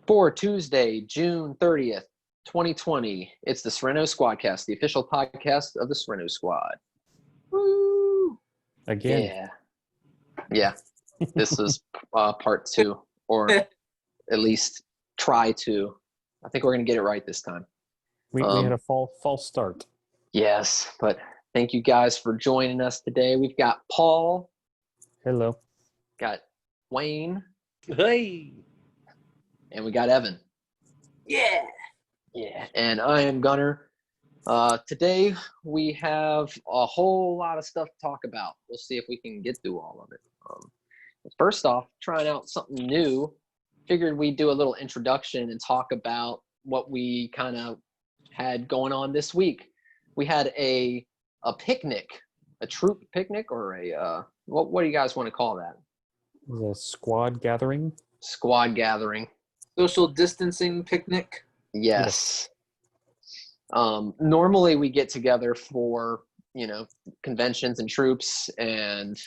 For Tuesday, June 30th, 2020. It's the Sereno Squadcast, the official podcast of the Sereno Squad. Woo! Again. Yeah. Yeah. This is part two, or at least try to. I think we're going to get it right this time. We had a false start. Yes, but thank you guys for joining us today. We've got Paul. Hello. Got Wayne. Hey! And we got Evan. Yeah! Yeah, and I am Gunner. Today we have a whole lot of stuff to talk about. We'll see if we can get through all of it. First off, trying out something new. Figured we'd do a little introduction and talk about what we kind of had going on this week. We had a picnic, a troop picnic, or a what do you guys want to call that? The squad gathering. Squad gathering. Social distancing picnic. Yes. Normally we get together for, conventions and troops and,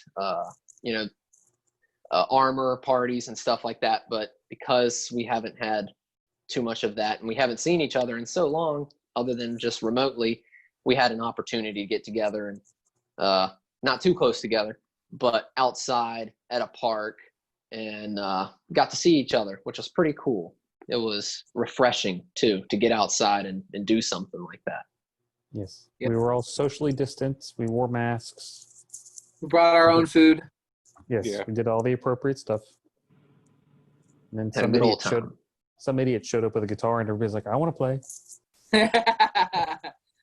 armor parties and stuff like that. But because we haven't had too much of that and we haven't seen each other in so long, other than just remotely, we had an opportunity to get together and not too close together, but outside at a park and got to see each other, which was pretty cool. It was refreshing too to get outside and do something like that. Yes. Yep. We were all socially distanced. We wore masks. We brought our own food. Yes, Yeah. we did all the appropriate stuff. And then Had a good old time. some idiot showed up with a guitar and everybody's like, I want to play.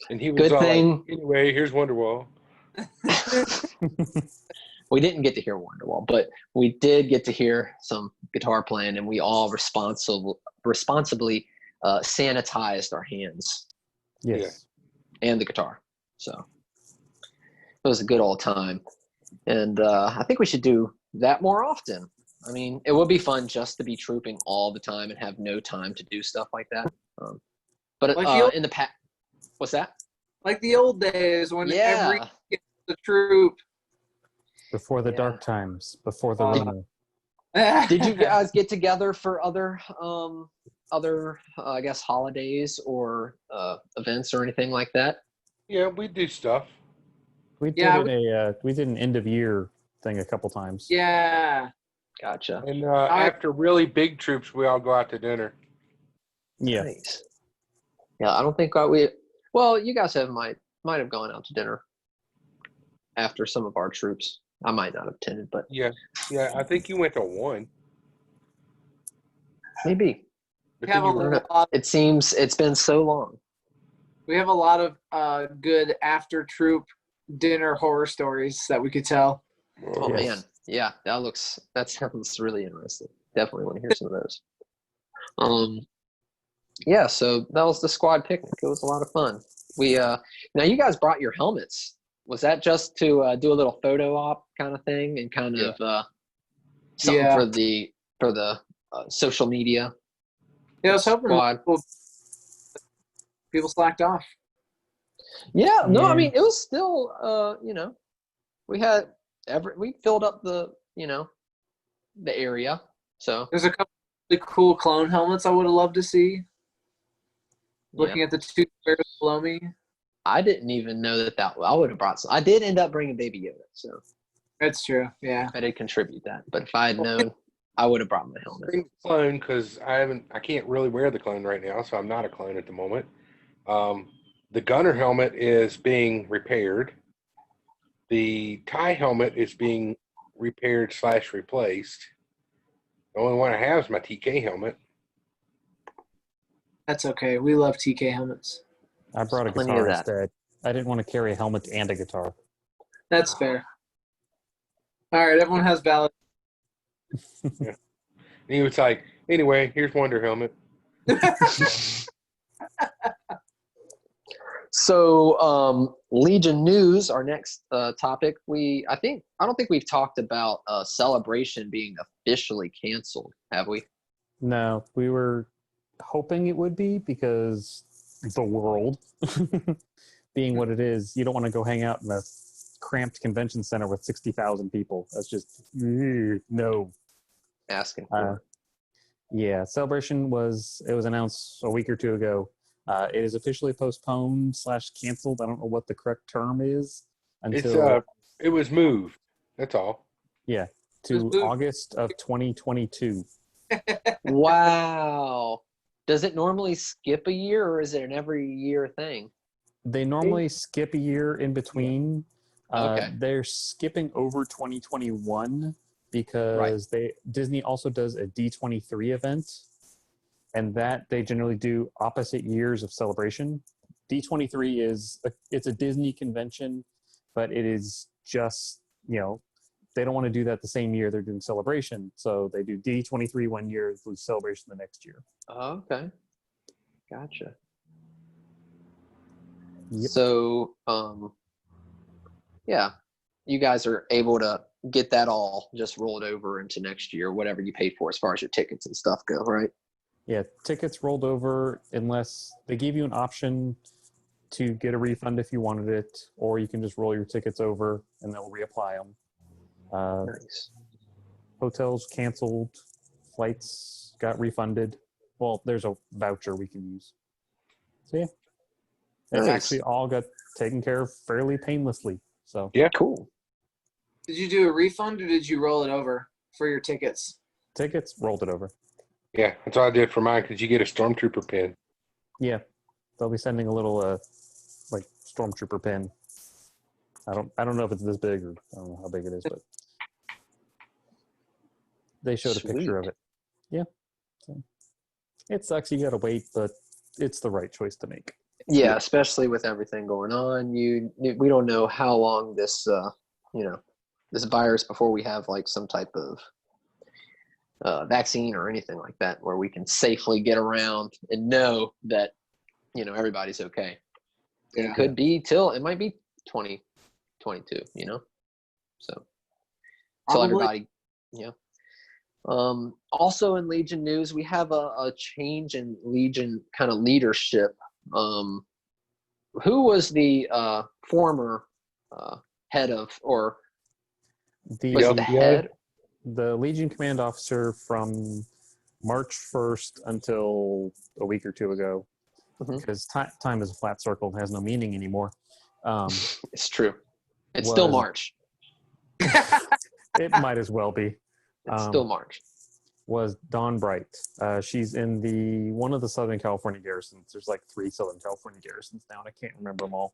And he was Good all thing. like, anyway, here's Wonderwall. We didn't get to hear Wonderwall, but we did get to hear some guitar playing, and we all responsibly sanitized our hands Yes. and the guitar. So it was a good old time. And I think we should do that more often. I mean, it would be fun just to be trooping all the time and have no time to do stuff like that. But Like in the past, what's that? Like the old days when Yeah. every the troop. Before the Yeah. dark times, before the Rona. Did you guys get together for other I guess holidays or events or anything like that? Yeah, we do stuff. We did Yeah, we did an end of year thing a couple times. Yeah. Gotcha. And after really big troops, we all go out to dinner. Yeah. Nice. Yeah, I don't think you guys might have gone out to dinner after some of our troops. I might not have attended, but Yeah, I think you went to one. maybe. But We have, then you were, It seems it's been so long. we have a lot of good after troop dinner horror stories that we could tell. Oh Yes. man, yeah, that sounds really interesting. Definitely want to hear some of those. Yeah, so that was the squad picnic. It was a lot of fun. We now you guys brought your helmets. Was that just to do a little photo op kind of thing and kind of something Yeah. for the social media? Yeah, I was hoping Squad. people slacked off. Yeah, no, I Yeah. mean it was still we filled up the the area. So There's a couple of cool clone helmets I would have loved to see. Looking at the two squares below me. I didn't even know that I would have brought some. I did end up bringing Baby Yoda, so That's true. Yeah. I did contribute that. But if I had known, I would have brought my helmet. bring the clone because I can't really wear the clone right now, so I'm not a clone at the moment. The gunner helmet is being repaired. The tie helmet is being repaired / replaced. The only one I have is my TK helmet. That's okay. We love TK helmets. I brought a Plenty of guitar that. instead. I didn't want to carry a helmet and a guitar. That's fair. All right, everyone has valid. And he was like, anyway, here's Wonder helmet. So Legion News, our next topic. I don't think we've talked about Celebration being officially canceled, have we? No, we were hoping it would be because the world being what it is, you don't want to go hang out in a cramped convention center with 60,000 people. That's just no. Asking for Yeah, Celebration was announced a week or two ago. It is officially postponed / canceled. I don't know what the correct term is It's until it was moved. That's all. yeah, It was to moved. August of 2022. Wow. Does it normally skip a year, or is it an every year thing? They normally skip a year in between. Okay. They're skipping over 2021 because Disney also does a D23 event, and that they generally do opposite years of Celebration. D23 it's a Disney convention, but it is just, they don't want to do that the same year they're doing Celebration, so they do D23 one year, do Celebration the next year. Okay. Gotcha. Yep. So, yeah, you guys are able to get that all just rolled over into next year, whatever you paid for as far as your tickets and stuff go, right? Yeah, tickets rolled over unless they gave you an option to get a refund if you wanted it, or you can just roll your tickets over and they'll reapply them. Nice. Hotels canceled, flights got refunded. Well, there's a voucher we can use. So yeah, it Nice. actually all got taken care of fairly painlessly. So Yeah. Cool. Did you do a refund or did you roll it over for your tickets? tickets, rolled it over. Yeah, that's what I did for mine because you get a stormtrooper pin. Yeah, they'll be sending a little like stormtrooper pin. I don't know if it's this big, or I don't know how big it is, but they showed a picture of it. Yeah, so it sucks. You gotta wait, but it's the right choice to make. Yeah, especially with everything going on. We don't know how long this this virus before we have like some type of vaccine or anything like that where we can safely get around and know that everybody's okay. Yeah. It could be it might be 2022, so till Probably. everybody, also in Legion news, we have a change in Legion kind of leadership. Who was the former head of, or The was it the head? the Legion Command Officer from March 1st until a week or two ago, Mhm. because time is a flat circle and has no meaning anymore. It's true. It's still was- March. It might as well be. It's still March. Was Dawn Bright. She's in one of the Southern California garrisons. There's like 3 Southern California garrisons now, and I can't remember them all.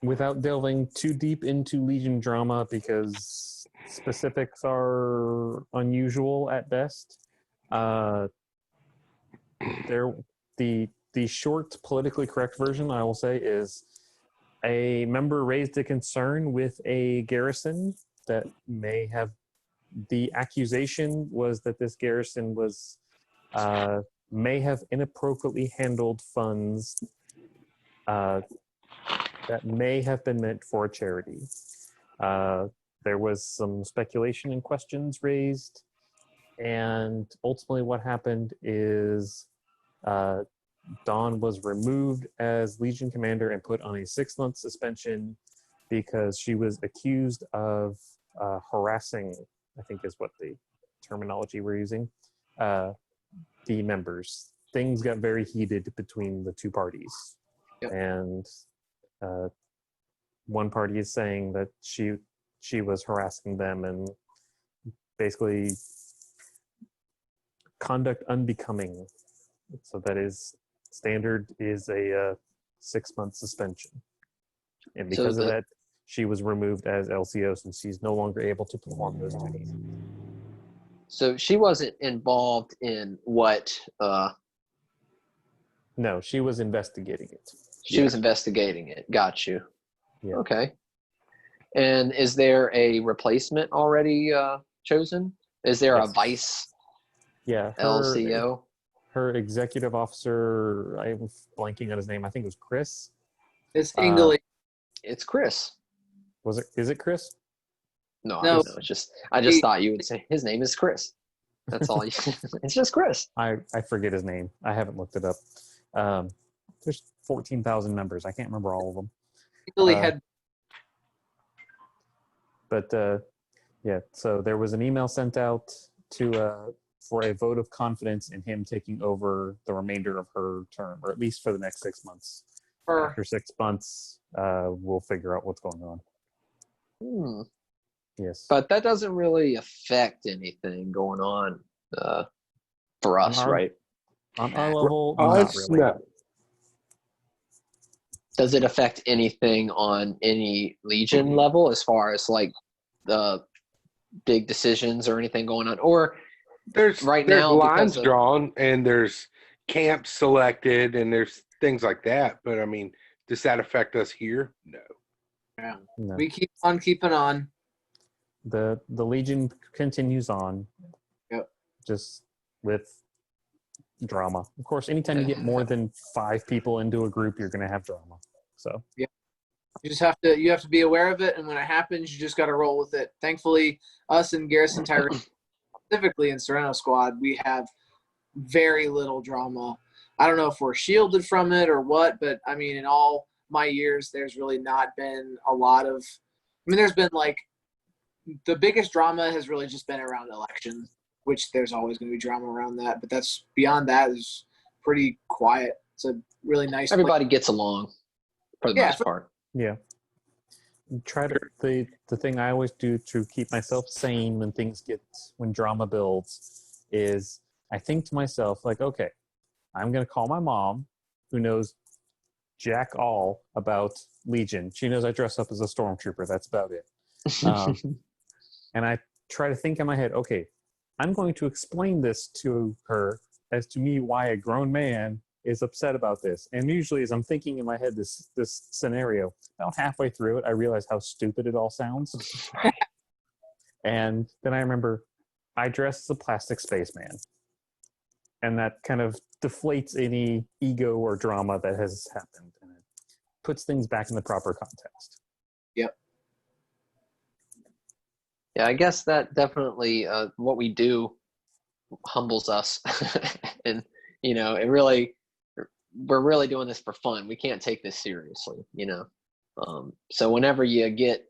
Without delving too deep into Legion drama, because specifics are unusual at best, the short politically correct version, I will say, is a member raised a concern with a garrison that the accusation was that this garrison may have inappropriately handled funds that may have been meant for a charity. There was some speculation and questions raised, and ultimately what happened is Dawn was removed as Legion Commander and put on a 6-month suspension because she was accused of harassing, I think is what the terminology we're using, the members. Things got very heated between the two parties. Yep. And one party is saying that she was harassing them and basically conduct unbecoming. So that is standard is a 6-month suspension. And because of that, she was removed as LCO since she's no longer able to perform those duties. So she wasn't involved in what No, she was investigating it. she was investigating it. Got you. Yeah. Okay. And is there a replacement already chosen? Is there a Yes. vice Yeah, LCO? her executive officer, I'm blanking on his name. I think it was Chris. It's Ingley. It's Chris. Is it Chris? No, No. I just thought you would say his name is Chris. That's all. It's just Chris. I forget his name. I haven't looked it up. There's 14,000 members. I can't remember all of them. Ingley had But yeah, so there was an email sent out for a vote of confidence in him taking over the remainder of her term, or at least for the next 6 months. Or After 6 months, we'll figure out what's going on. Hmm. Yes. But that doesn't really affect anything going on for us, our- right? On our level, Us, not really. no. Does it affect anything on any Legion level as far as like the big decisions or anything going on? Or There's Right there's now, lines because of- drawn and there's camps selected and there's things like that. But I mean, does that affect us here? No. No. we keep on keeping on. The Legion continues on. Yep. Just with drama. Of course, anytime you get more than 5 people into a group, you're going to have drama. So You just have to be aware of it, and when it happens, you just got to roll with it. Thankfully, us and Garrison Tyree, specifically in Sereno Squad, we have very little drama. I don't know if we're shielded from it or what, but I mean, in all my years, there's really not been a lot of. I mean, there's been like the biggest drama has really just been around elections, which there's always going to be drama around that, but that's beyond that is pretty quiet. It's a really nice. everybody gets along for the Yeah, most part. yeah. Try to the thing I always do to keep myself sane when drama builds is I think to myself like, okay, I'm gonna call my mom, who knows jack all about Legion. She knows I dress up as a stormtrooper. That's about it. And I try to think in my head, okay, I'm going to explain this to her as to me why a grown man is upset about this. And usually as I'm thinking in my head this scenario, about halfway through it, I realize how stupid it all sounds. And then I remember I dress as a plastic spaceman. And that kind of deflates any ego or drama that has happened. And it puts things back in the proper context. Yeah, I guess that definitely what we do humbles us, and it really we're really doing this for fun. We can't take this seriously, So whenever you get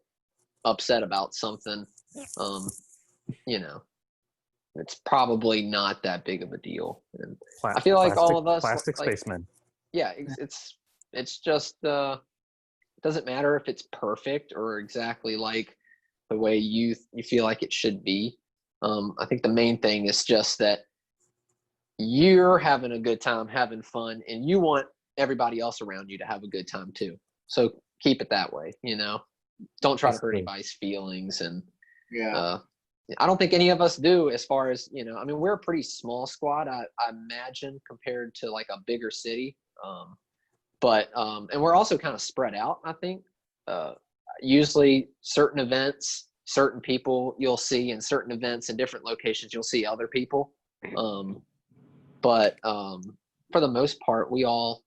upset about something, it's probably not that big of a deal. And I feel like all of us, plastic like, spacemen. yeah, it's just it doesn't matter if it's perfect or exactly like the way you feel like it should be. I think the main thing is just that you're having a good time, having fun, and you want everybody else around you to have a good time too. So keep it that way, Don't try to hurt anybody's feelings. And I don't think any of us do, as far as, I mean, we're a pretty small squad, I imagine, compared to like a bigger city. And we're also kind of spread out, I think. Usually certain events, certain people you'll see, in certain events in different locations, you'll see other people. But for the most part, we all,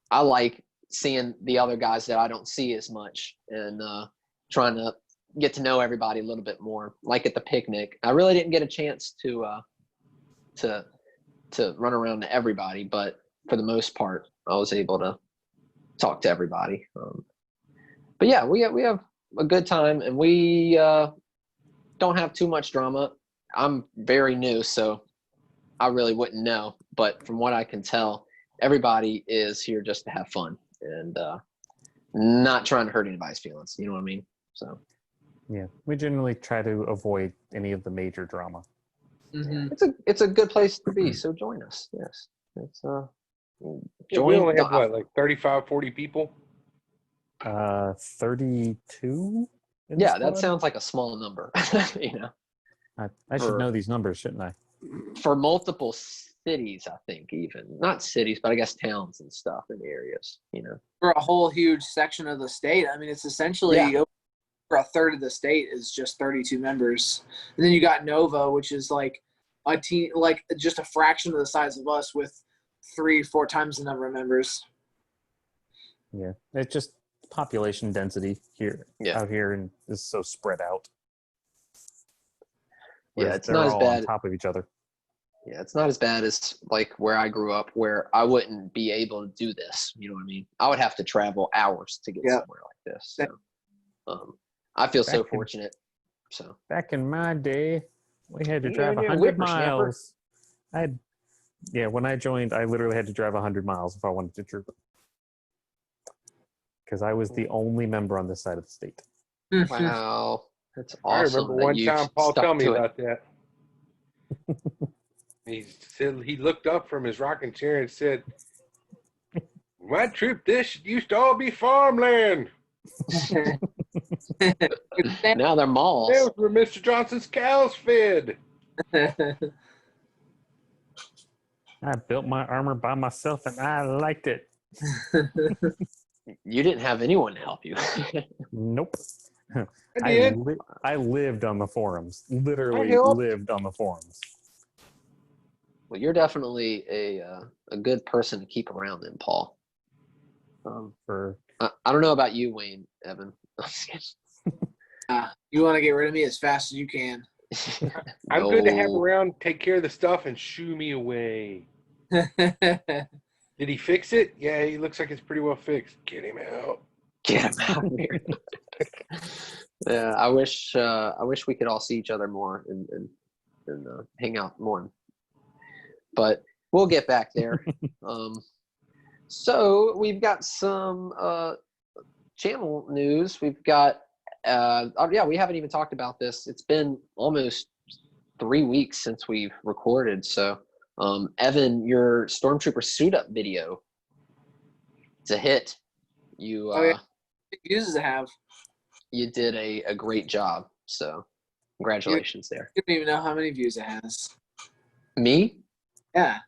I like seeing the other guys that I don't see as much, and trying to get to know everybody a little bit more. Like at the picnic, I really didn't get a chance to run around to everybody, but for the most part, I was able to talk to everybody. But yeah, we have a good time, and we don't have too much drama. I'm very new, so I really wouldn't know. But from what I can tell, everybody is here just to have fun and not trying to hurt anybody's feelings. You know what I mean? So yeah, we generally try to avoid any of the major drama. Mm-hmm. it's a good place to be. So join us. Yes, it's Yeah, we only have like 35, 40 people. 32. in the Yeah, that squad? sounds like a small number. I should know these numbers, shouldn't I? For multiple cities, I think, even not cities, but I guess towns and stuff in the areas. For a whole huge section of the state, I mean, it's essentially over a third of the state is just 32 members, and then you got Nova, which is like a team, like just a fraction of the size of us, with 3-4 times the number of members. Yeah, it's just population density out here, and is so spread out. Yeah, Whereas it's they're not as all bad. on top of each other. Yeah, it's not as bad as like where I grew up, where I wouldn't be able to do this. You know what I mean? I would have to travel hours to get somewhere like this. So, I feel so fortunate. So Back in my day, We had to Yeah, drive yeah, 100 whippersnapper. miles. When I joined, I literally had to drive 100 miles if I wanted to troop. Because I was the only member on this side of the state. Wow, that's I remember awesome that one you time Paul stuck told me to it. about that. He said he looked up from his rocking chair and said, "My troop, this used to all be farmland. Now they're malls. That was where Mr. Johnson's cows fed." I built my armor by myself and I liked it. You didn't have anyone to help you. Nope. I did. I lived on the forums. Literally helped. lived on the forums. Well, you're definitely a good person to keep around, then, Paul. For I don't know about you, Wayne, Evan. You want to get rid of me as fast as you can. I'm good to have No. around, take care of the stuff, and shoo me away. Yeah, Did he fix it? Yeah, he looks like it's pretty well fixed. Get him out. Get him out of here. Yeah, I wish we could all see each other more and hang out more. But we'll get back there. So we've got some channel news. We've got we haven't even talked about this. It's been almost 3 weeks since we've recorded. So Evan, your Stormtrooper suit up video, it's a hit. You Oh, yeah. Big views to have. you did a great job. So congratulations there. You don't even know how many views it has. Me? Yeah.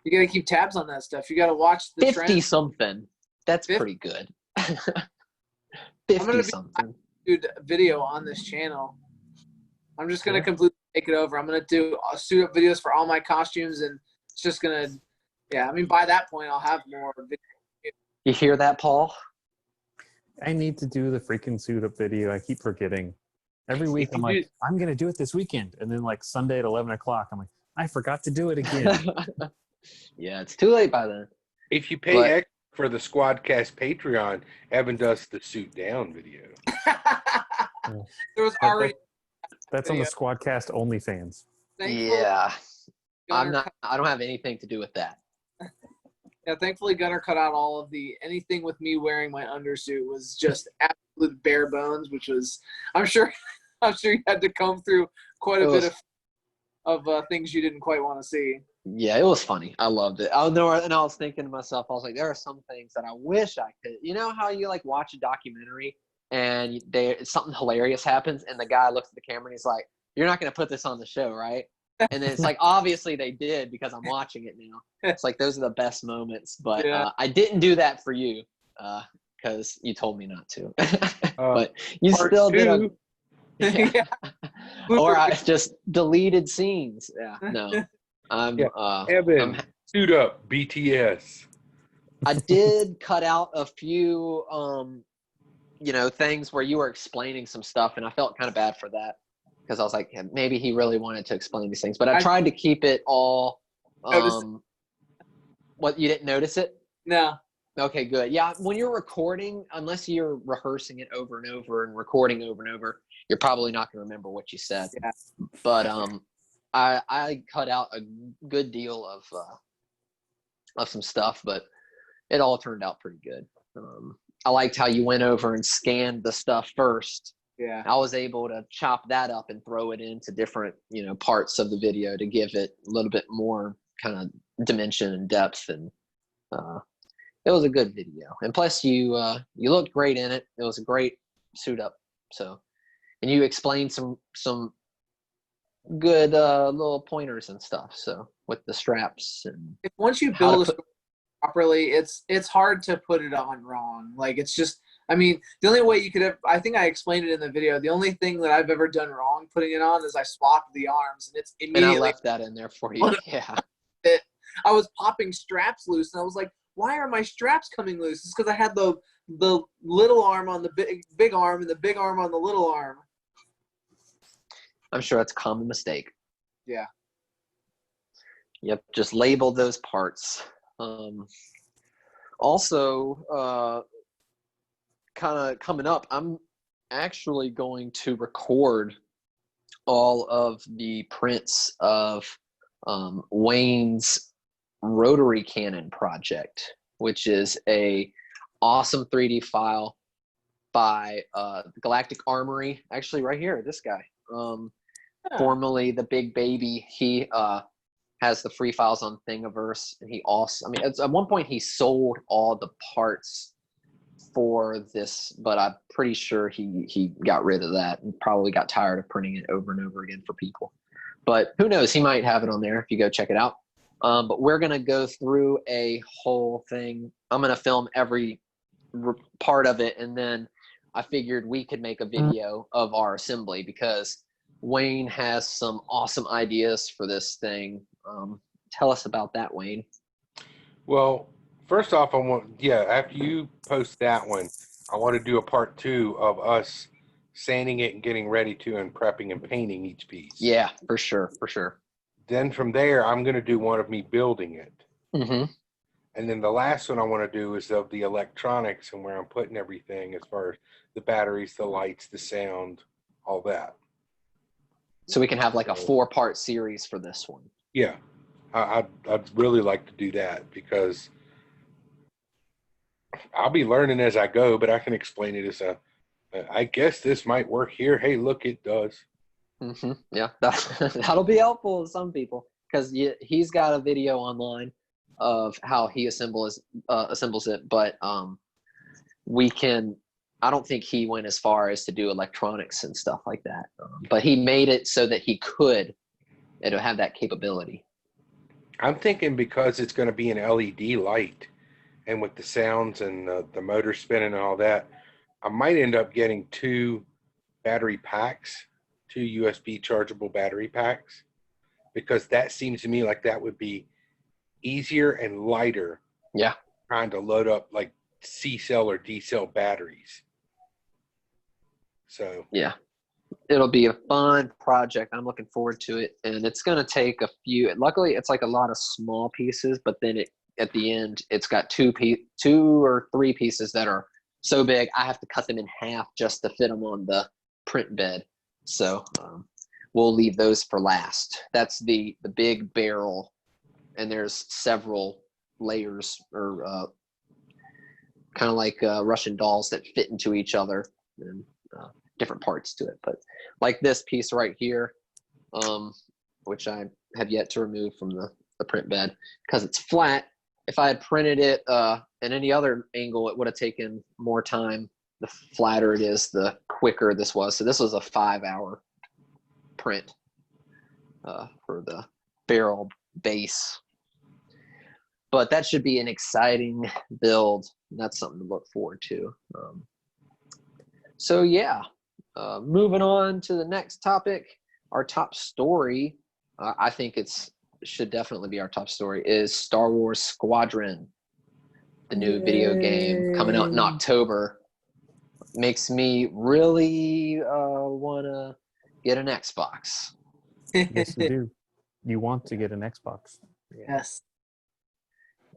You got to keep tabs on that stuff. You got to watch the 50 trends. something. That's 50? pretty good. I'm 50 gonna something. do a video on this channel. I'm just gonna completely take it over. I'm gonna do suit up videos for all my costumes, and it's just gonna, I mean, by that point, I'll have more videos. You hear that, Paul? I need to do the freaking suit up video. I keep forgetting. Every week I'm you like, I'm gonna do it this weekend, and then like Sunday at 11 o'clock, I'm like, I forgot to do it again. Yeah, it's too late by then. If you pay But- extra for the Squadcast Patreon, Evan does the suit down video. There was already. That's on the Squadcast OnlyFans. Thankfully, Yeah, Gunner I don't have anything to do with that. thankfully, Gunner cut out all of anything with me wearing my undersuit was just absolute bare bones, which was, I'm sure you had to comb through quite a bit of things you didn't quite want to see. Yeah, it was funny. I loved it. I was thinking to myself, I was like, there are some things that I wish I could. You know how you like watch a documentary and something hilarious happens, and the guy looks at the camera and he's like, "You're not going to put this on the show, right?" And then it's like, obviously they did because I'm watching it now. It's like those are the best moments. But I didn't do that for you because you told me not to. But you Part still did. two. Yeah. Or I just deleted scenes. Yeah, no. Evan, suit up, BTS. I did cut out a few, things where you were explaining some stuff, and I felt kind of bad for that because I was like, maybe he really wanted to explain these things, but I tried to keep it all. What, you didn't notice it? No. Okay, good. Yeah, when you're recording, unless you're rehearsing it over and over and recording over and over, you're probably not going to remember what you said. Yeah. But I cut out a good deal of some stuff, but it all turned out pretty good. I liked how you went over and scanned the stuff first. Yeah. I was able to chop that up and throw it into different, parts of the video to give it a little bit more kind of dimension and depth, and it was a good video. And plus, you looked great in it. It was a great suit up. So, and you explained some good little pointers and stuff. So with the straps and Once you build a story properly, it's hard to put it on wrong. Like, it's just, I mean, the only way you could have, I think I explained it in the video, the only thing that I've ever done wrong putting it on is I swapped the arms, and it's and immediately, I left that in there for you. Yeah. I was popping straps loose, and I was like, why are my straps coming loose? It's because I had the little arm on the big arm and the big arm on the little arm. I'm sure that's a common mistake. Yeah. Yep, just label those parts. Also, kind of coming up, I'm actually going to record all of the prints of Wayne's rotary cannon project, which is a awesome 3D file by Galactic Armory. Actually, right here, this guy, formerly the Big Baby. He has the free files on Thingiverse, and he also, I mean, at one point he sold all the parts for this, but I'm pretty sure he got rid of that and probably got tired of printing it over and over again for people. But who knows? He might have it on there if you go check it out. But we're gonna go through a whole thing. I'm gonna film every part of it, and then I figured we could make a video of our assembly because Wayne has some awesome ideas for this thing. Tell us about that, Wayne. Well, first off, after you post that one, I want to do a part 2 of us sanding it and getting ready to and prepping and painting each piece. Yeah, for sure, for sure. Then from there, I'm going to do one of me building it. Mm-hmm. And then the last one I want to do is of the electronics and where I'm putting everything as far as the batteries, the lights, the sound, all that. So we can have like a 4-part series for this one. Yeah, I'd really like to do that because I'll be learning as I go, but I can explain it as I guess this might work here. Hey, look, it does. Mm-hmm. Yeah, that'll be helpful to some people because he's got a video online of how he assembles it, but I don't think he went as far as to do electronics and stuff like that, but he made it so that he could have that capability. I'm thinking because it's going to be an LED light and with the sounds and the motor spinning and all that, I might end up getting 2 battery packs, 2 USB chargeable battery packs, because that seems to me like that would be easier and lighter. Yeah. Trying to load up like C-cell or D-cell batteries. So yeah, it'll be a fun project. I'm looking forward to it, and it's going to take a few. Luckily, it's like a lot of small pieces, but then at the end, it's got 2 or 3 pieces that are so big I have to cut them in half just to fit them on the print bed. So we'll leave those for last. That's the big barrel, and there's several layers or kind of like Russian dolls that fit into each other and different parts to it. But like this piece right here, which I have yet to remove from the print bed because it's flat. If I had printed it in any other angle, it would have taken more time. The flatter it is, the quicker this was. So this was a 5-hour print for the barrel base. But that should be an exciting build. That's something to look forward to. So yeah, moving on to the next topic, our top story, I think should definitely be our top story, is Star Wars Squadron, the new video game coming out in October. Makes me really want to get an Xbox. Yes, you do. You want to get an Xbox. Yes.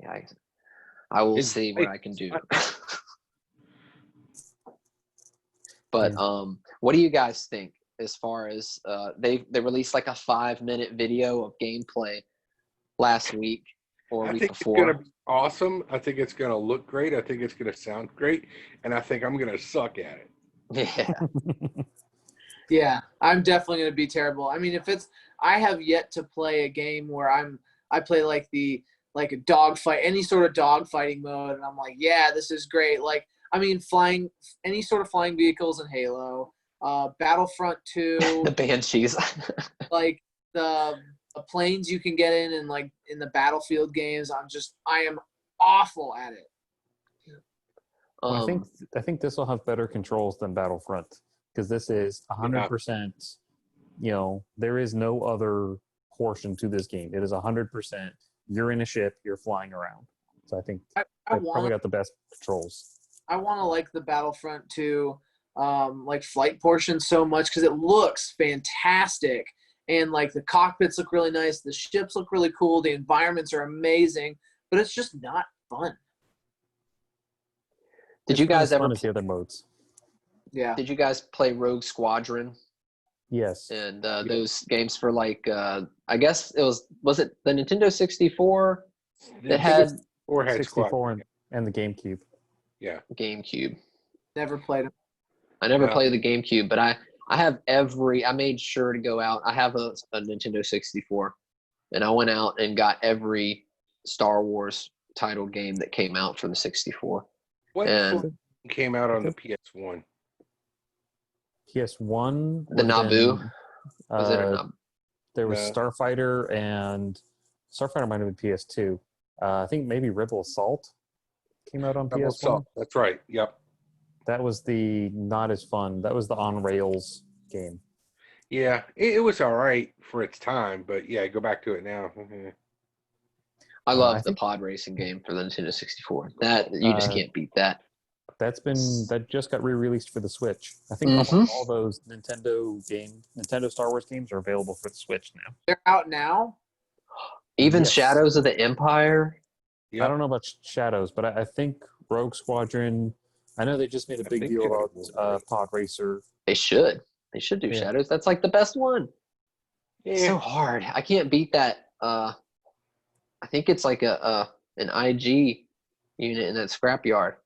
Yeah, I will see what I can do. But what do you guys think as far as they released like a 5-minute video of gameplay last week or I week think before? it's going to be awesome. I think it's going to look great. I think it's going to sound great. And I think I'm going to suck at it. Yeah. Yeah, I'm definitely going to be terrible. I mean, I have yet to play a game where I play like a dogfight, any sort of dogfighting mode, and I'm like, yeah, this is great. Like, I mean, any sort of flying vehicles in Halo, Battlefront 2, The Banshees. like the planes you can get in like in the Battlefield games. I am awful at it. Well, I think this will have better controls than Battlefront because this is 100%. You know, there is no other portion to this game. It is 100%. You're in a ship. You're flying around. So I think I probably got the best controls. I want to like the Battlefront 2 like flight portion so much because it looks fantastic. And like the cockpits look really nice. The ships look really cool. The environments are amazing, but it's just not fun. Did you guys ever fun as the other modes? Yeah. Did you guys play Rogue Squadron? Yes. and those games for like I guess it was it the Nintendo 64 that had Or had squad. 64 and the GameCube. Yeah. GameCube. Never played them. I never No. played the GameCube, but I have I made sure to go out. I have a Nintendo 64, and I went out and got every Star Wars title game that came out for the 64. What And came out on the PS1? PS1. the would've Naboo. been, Was it a uh, Naboo? There was No. Starfighter, and Starfighter might have been PS2. I think maybe Rebel Assault came out on Double PS1. Assault. That's right. Yep. That was the not as fun. That was the on rails game. Yeah, it was all right for its time, but yeah, go back to it now. Mhm. I I love the think- pod racing game for the Nintendo 64. That you just Uh, can't beat that. That just got re-released for the Switch. I think Mhm. almost all those Nintendo Star Wars games are available for the Switch now. They're out now. Even Yes. Shadows of the Empire. Yep. I don't know about Shadows, but I think Rogue Squadron. I know they just made a I big think deal Shadows about was great. Pod Racer. They should. They should do Yeah. Shadows. That's like the best one. It's Yeah. so hard. I can't beat that. I think it's like an IG unit in that scrapyard.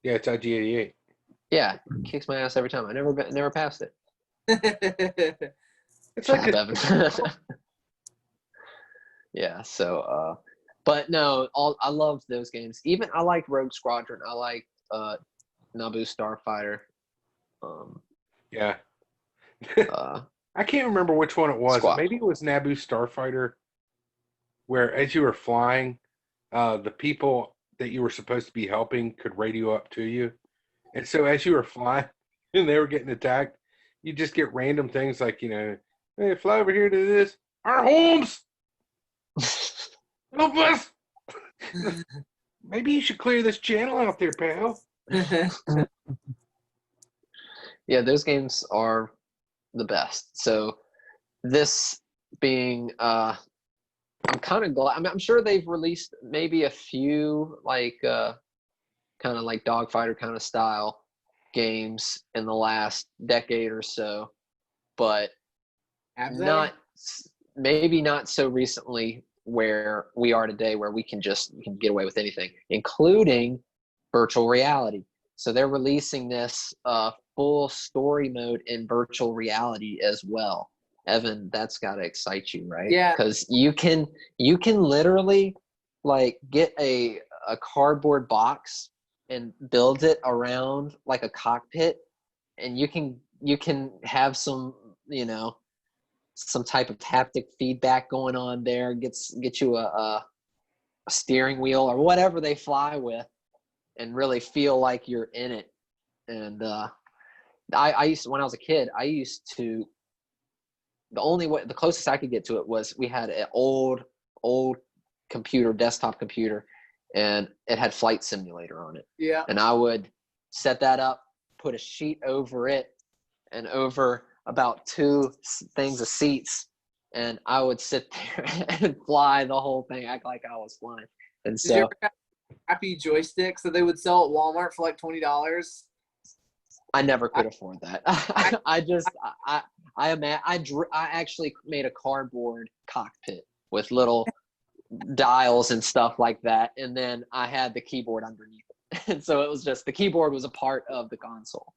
Yeah, it's IG-88. Yeah, it kicks my ass every time. I never passed it. It's Shut like up, Evan. Yeah. So, but no, I love those games. Even I like Rogue Squadron. I like Naboo Starfighter. yeah. Uh, I can't remember which one it was. Squad. Maybe it was Naboo Starfighter, where as you were flying, the people that you were supposed to be helping could radio up to you. And so as you were flying and they were getting attacked, you just get random things like, hey, fly over here to this. Our homes! Help us! Maybe you should clear this channel out there, pal. yeah, those games are the best. So this being I'm kind of glad. I'm sure they've released maybe a few like kind of like Dogfighter kind of style games in the last decade or so, but Have they? maybe not so recently where we are today, where we can get away with anything, including virtual reality. So they're releasing this full story mode in virtual reality as well. Evan, that's got to excite you, right? Yeah. Because you can literally like get a cardboard box and build it around like a cockpit, and you can have some some type of haptic feedback going on there. Get you a steering wheel or whatever they fly with, and really feel like you're in it. And I used to, when I was a kid, the closest I could get to it was we had an old computer, desktop computer, and it had Flight Simulator on it. Yeah. And I would set that up, put a sheet over it, and over about two things of seats, and I would sit there and fly the whole thing, act like I was flying. And Did you so ever have crappy joysticks that they would sell at Walmart for like $20? I never could afford that. I actually made a cardboard cockpit with little dials and stuff like that, and then I had the keyboard underneath it. And so it was just the keyboard was a part of the console.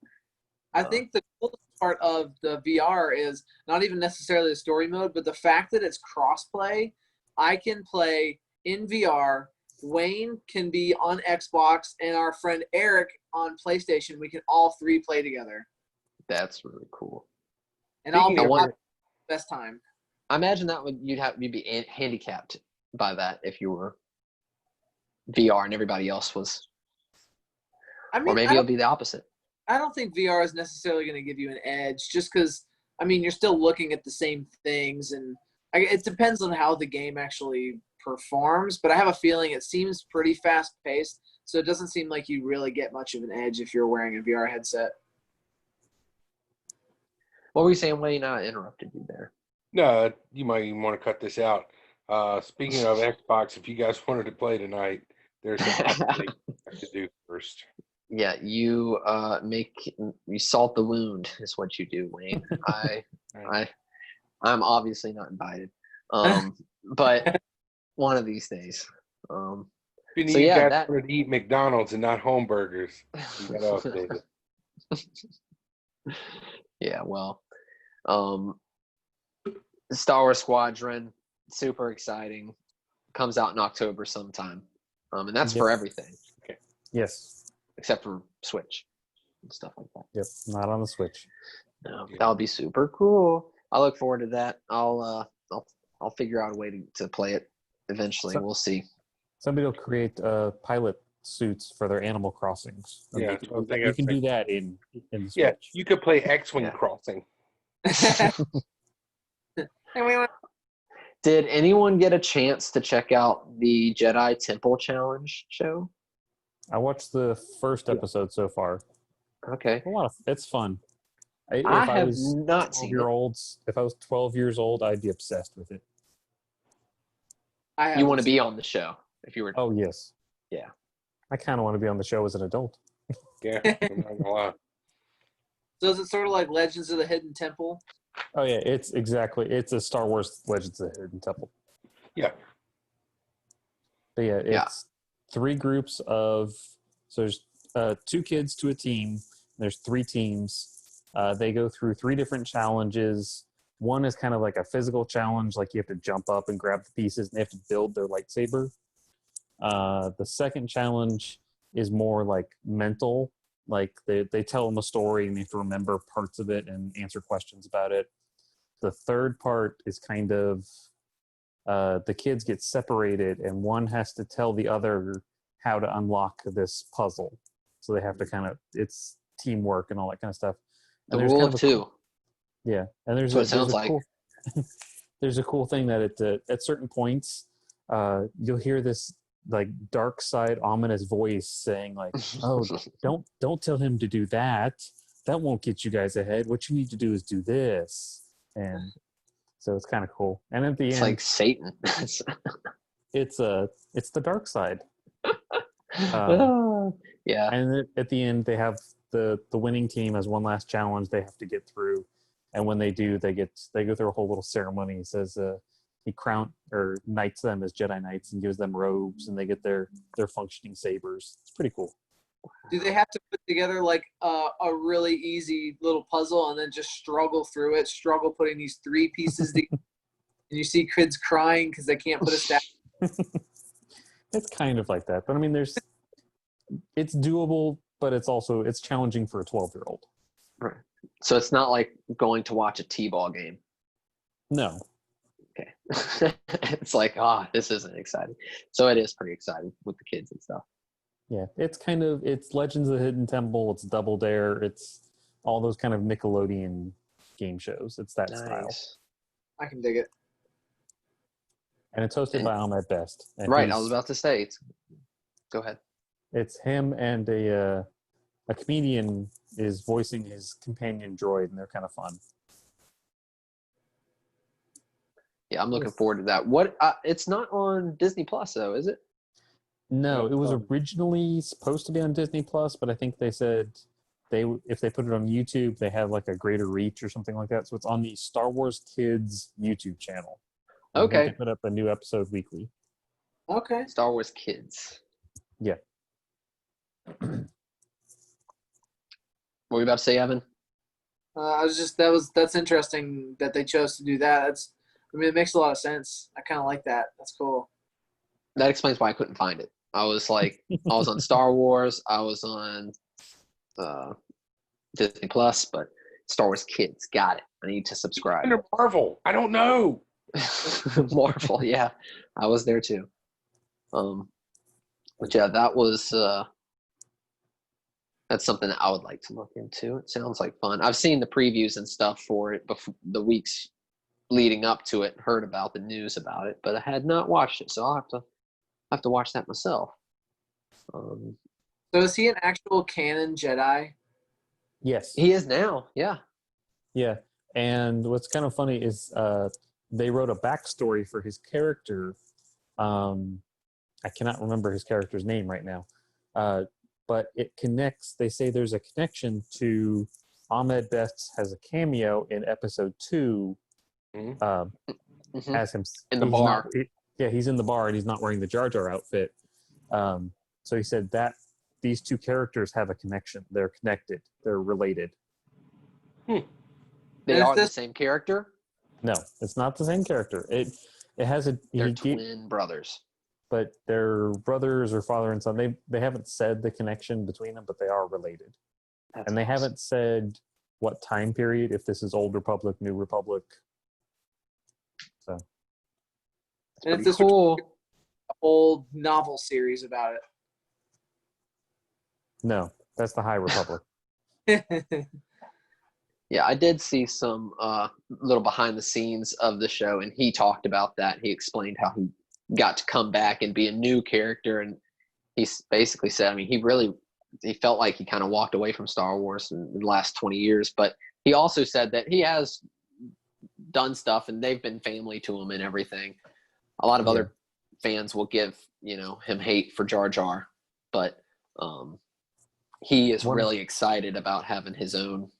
I think the coolest part of the VR is not even necessarily the story mode, but the fact that it's cross-play. I can play in VR. Wayne can be on Xbox, and our friend Eric on PlayStation. We can all three play together. That's really cool. And I'll be I wonder- having the best time. I imagine that you'd be handicapped by that if you were VR and everybody else was, I or mean, maybe it'll be the opposite. I don't think VR is necessarily going to give you an edge, just because, I mean, you're still looking at the same things, and it depends on how the game actually performs, but I have a feeling it seems pretty fast-paced, so it doesn't seem like you really get much of an edge if you're wearing a VR headset. What were you saying, Wayne? I interrupted you there. No, you might even want to cut this out. Speaking of Xbox, if you guys wanted to play tonight, there's something I have to do first. Yeah, you salt the wound is what you do, Wayne. I'm obviously not invited. But one of these days. If So you yeah, guys that. wanted to eat McDonald's and not home burgers, you got to update it. Yeah, well, um, Star Wars Squadron, super exciting. Comes out in October sometime, and that's for Yep. everything Yes. except for Switch and stuff like that. Yep. Not on the Switch. No, Yeah. that'll be super cool. I look forward to that. I'll figure out a way to play it eventually. So- We'll see. Somebody will create pilot suits for their Animal Crossings. And Yeah, you that's can, what I'm do that, thinking. you can do that in the Switch. Yeah, you could play X-Wing Yeah. Crossing. Did anyone get a chance to check out the Jedi Temple Challenge show? I watched the first episode so far. Okay. It's fun. I If I have was not seen it. if I was 12 years old, I'd be obsessed with it. You want to be on the show if you were. Oh yes. Yeah. I kind of want to be on the show as an adult. Yeah, I'm not gonna lie. So is it sort of like Legends of the Hidden Temple? Oh yeah, it's a Star Wars Legends of the Hidden Temple. Yeah. But yeah, Yeah. it's 3 groups of so there's 2 kids to a team. There's 3 teams. They go through 3 different challenges. One is kind of like a physical challenge, like you have to jump up and grab the pieces, and they have to build their lightsaber. The second challenge is more like mental, like they tell them a story and they have to remember parts of it and answer questions about it. The third part is kind of the kids get separated and one has to tell the other how to unlock this puzzle. So they have to it's teamwork and all that kind of stuff. The And there's rule kind of a 2. yeah, and there's That's what it sounds like. cool, there's a cool thing that at certain points, you'll hear this like dark side ominous voice saying like, "Oh, don't tell him to do that. That won't get you guys ahead. What you need to do is do this." And so it's kind of cool. And at the It's end, like Satan. it's the dark side. Yeah. And at the end, they have the winning team has one last challenge they have to get through, and when they do, they go through a whole little ceremony. He says he knights them as Jedi Knights and gives them robes, and they get their functioning sabers. It's pretty cool. Do they have to put together like a really easy little puzzle and then just struggle through it, struggle putting these 3 pieces together? And you see kids crying because they can't put a stack. It's kind of like that, but I mean, it's doable, but it's challenging for a 12-year-old. Right. So it's not like going to watch a T-ball game. No, Okay. It's like, this isn't exciting. So it is pretty exciting with the kids and stuff. yeah, it's Legends of the Hidden Temple, it's Double Dare, it's all those kind of Nickelodeon game shows. It's that style, I can dig it. and it's hosted by Ahmed Best. And Right. I was about to say. Go ahead. It's him and a comedian is voicing his companion droid, and they're kind of fun. Yeah, I'm looking forward to that. What? It's not on Disney Plus though, is it? No, it was originally supposed to be on Disney Plus, but I think they said if they put it on YouTube, they have like a greater reach or something like that. So it's on the Star Wars Kids YouTube channel. And I think Okay. they put up a new episode weekly. Okay. Star Wars Kids. Yeah. What were you about to say, Evan? That's interesting that they chose to do that. It makes a lot of sense. I kind of like that. That's cool. That explains why I couldn't find it. I was like, I was on Star Wars. I was on Disney Plus, but Star Wars Kids, got it. I need to subscribe. Under Marvel, I don't know. Marvel, yeah, I was there too. But yeah, that was that's something that I would like to look into. It sounds like fun. I've seen the previews and stuff for it before the weeks leading up to it, heard about the news about it, but I had not watched it, so I'll have to watch that myself. So is he an actual canon Jedi? Yes. He is now, yeah. Yeah. And what's kind of funny is they wrote a backstory for his character. I cannot remember his character's name right now. But it connects, they say there's a connection to Ahmed Best has a cameo in episode 2 Mhm. Mhm. as him In the he's bar. he's in the bar and he's not wearing the Jar Jar outfit. So he said that these two characters have a connection. They're connected. They're related. They Is are the this- same character. No, it's not the same character. It has a They're he gave- twin brothers. but they're brothers or father and son. They haven't said the connection between them, but they are related. That's And they awesome. haven't said what time period, if this is Old Republic, New Republic. So That's And if pretty this were cool. a whole novel series about no, that's the High Republic. it. Yeah, I did see some little behind the scenes of the show, and he talked about that. He explained how he got to come back and be a new character, and he basically said, I mean, he felt like he kind of walked away from Star Wars in the last 20 years, but he also said that he has done stuff, and they've been family to him and everything. A lot of Yeah. other fans will give him hate for Jar Jar, but he is One- really excited about having his own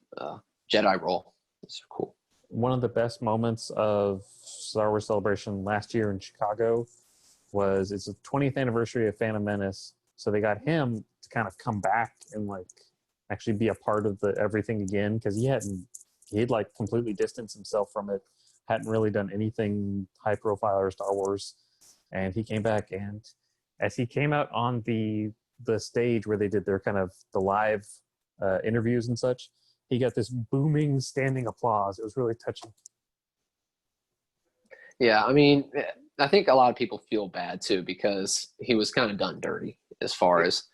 Jedi role. It's cool. One of the best moments of Star Wars Celebration last year in Chicago was it's the 20th anniversary of Phantom Menace. So they got him to kind of come back and like actually be a part of the everything again, because he'd like completely distanced himself from it, hadn't really done anything high profile or Star Wars. And he came back, and as he came out on the stage where they did their kind of the live interviews and such, he got this booming standing applause. It was really touching. Yeah, I mean, I think a lot of people feel bad too because he was kind of done dirty as far as,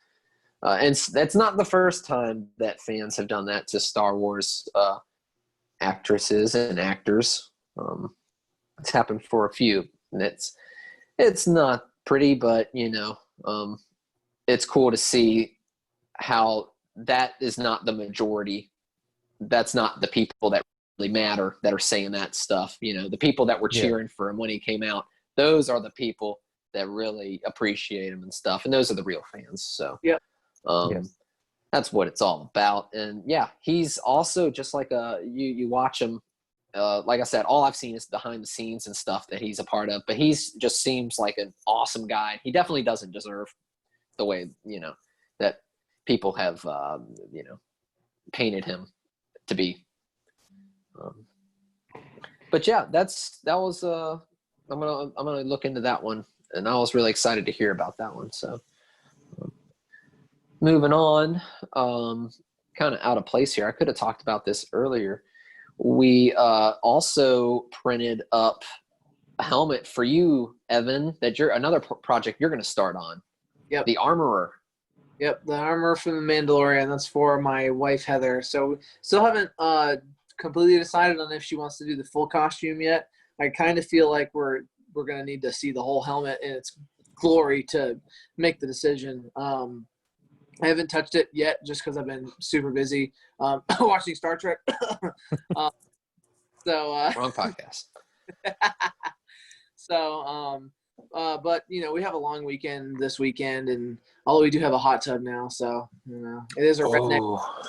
and that's not the first time that fans have done that to Star Wars actresses and actors. It's happened for a few, and it's not pretty, but it's cool to see how that is not the majority. That's not the people that really matter that are saying that stuff. The people that were Yeah. cheering for him when he came out, those are the people that really appreciate him and stuff. And those are the real fans. So Yep. Yes. That's what it's all about. And yeah, he's also just like you watch him. Like I said, all I've seen is behind the scenes and stuff that he's a part of, but he's just seems like an awesome guy. He definitely doesn't deserve the way, that people have, painted him to be. But yeah, that was I'm gonna look into that one, and I was really excited to hear about that one. So moving on, kind of out of place here. I could have talked about this earlier. We also printed up a helmet for you, Evan. That you're another project you're going to start on. Yep. The Armorer. Yep, the armor from the Mandalorian. That's for my wife Heather. So still haven't completely decided on if she wants to do the full costume yet. I kind of feel like we're gonna need to see the whole helmet in its glory to make the decision. I haven't touched it yet just because I've been super busy watching Star Trek. Wrong podcast. But we have a long weekend this weekend, and although we do have a hot tub now, so it is a redneck, Oh,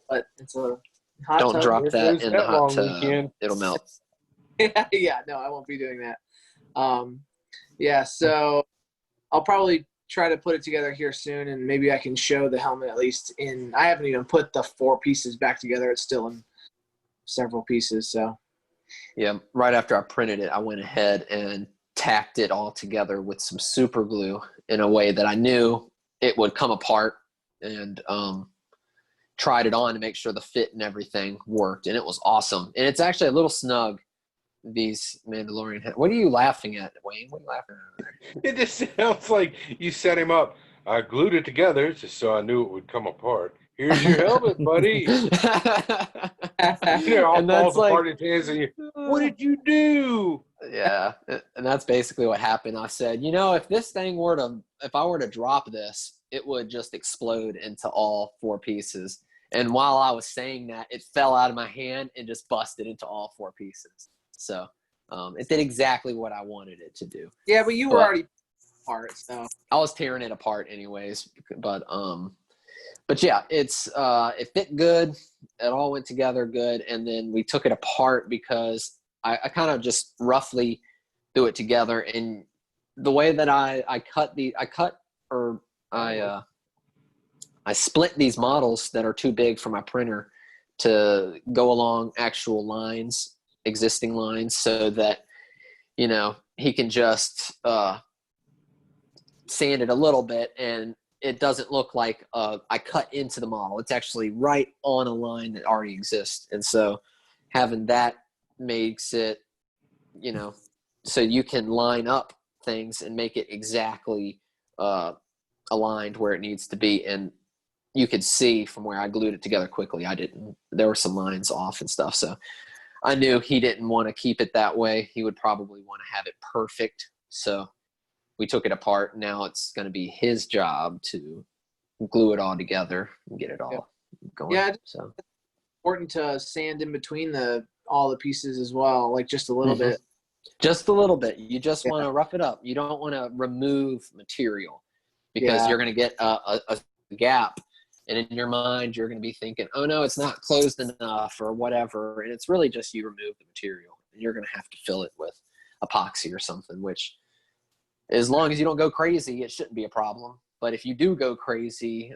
but it's a hot don't tub. drop There that goes in the that hot long tub. weekend. It'll melt. Yeah, no, I won't be doing that. So I'll probably try to put it together here soon, and maybe I can show the helmet at least I haven't even put the 4 pieces back together. It's still in several pieces, so. Yeah, right after I printed it, I went ahead and tacked it all together with some super glue in a way that I knew it would come apart, and tried it on to make sure the fit and everything worked, and it was awesome. And it's actually a little snug, these Mandalorian. What are you laughing at, Wayne? What are you laughing at? It just sounds like you set him up. I glued it together just so I knew it would come apart. Here's your helmet, buddy. All And that's falls like, apart in his hands, and what did you do? yeah, and that's basically what happened. I said, if I were to drop this, it would just explode into all 4 pieces. And while I was saying that, it fell out of my hand and just busted into all 4 pieces. So it did exactly what I wanted it to do. Yeah, but you were But- already apart, so. I was tearing it apart anyways, but but yeah, it fit good. It all went together good, and then we took it apart because I kind of just roughly threw it together. And the way that I split these models that are too big for my printer to go along actual lines, existing lines, so that he can just sand it a little bit, and it doesn't look like I cut into the model. It's actually right on a line that already exists. And so having that makes it, so you can line up things and make it exactly aligned where it needs to be. And you could see from where I glued it together quickly, there were some lines off and stuff. So I knew he didn't want to keep it that way. He would probably want to have it perfect. So we took it apart. Now it's going to be his job to glue it all together and get it all going. Yeah, so important to sand in between all the pieces as well, like just a little bit. Just a little bit. You just want to rough it up. You don't want to remove material because you're going to get a gap. And in your mind, you're going to be thinking, oh, no, it's not closed enough or whatever. And it's really just you remove the material. And you're going to have to fill it with epoxy or something, which as long as you don't go crazy, it shouldn't be a problem. But if you do go crazy,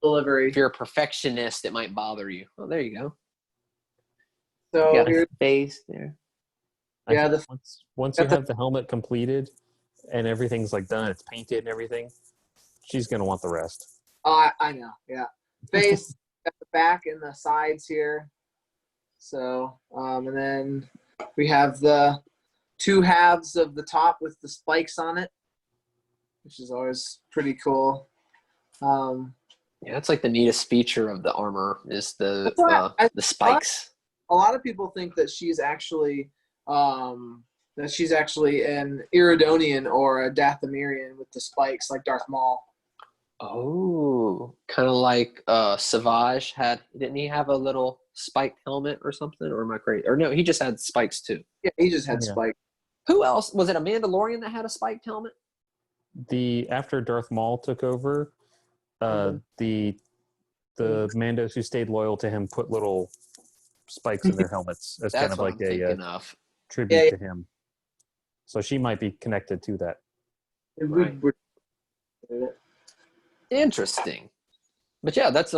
Delivery. if you're a perfectionist, it might bother you. Oh, there you go. So You got here's a face there. I think once you have the helmet completed and everything's like done, it's painted and everything, she's going to want the rest. I know, yeah. Face at the back and the sides here. So, and then we have the two halves of the top with the spikes on it, which is always pretty cool. Yeah, that's like the neatest feature of the armor is the spikes. A lot of people think that she's actually an Iridonian or a Dathomirian with the spikes, like Darth Maul. Oh, kind of like Savage didn't he have a little spiked helmet or something? Or am I crazy? Or no, he just had spikes too. Yeah, he just had spikes. Who else? Was it a Mandalorian that had a spiked helmet? After Darth Maul took over, the Mandos who stayed loyal to him put little spikes in their helmets as kind of like a tribute to him. So she might be connected to that. Right. Interesting. But yeah, that's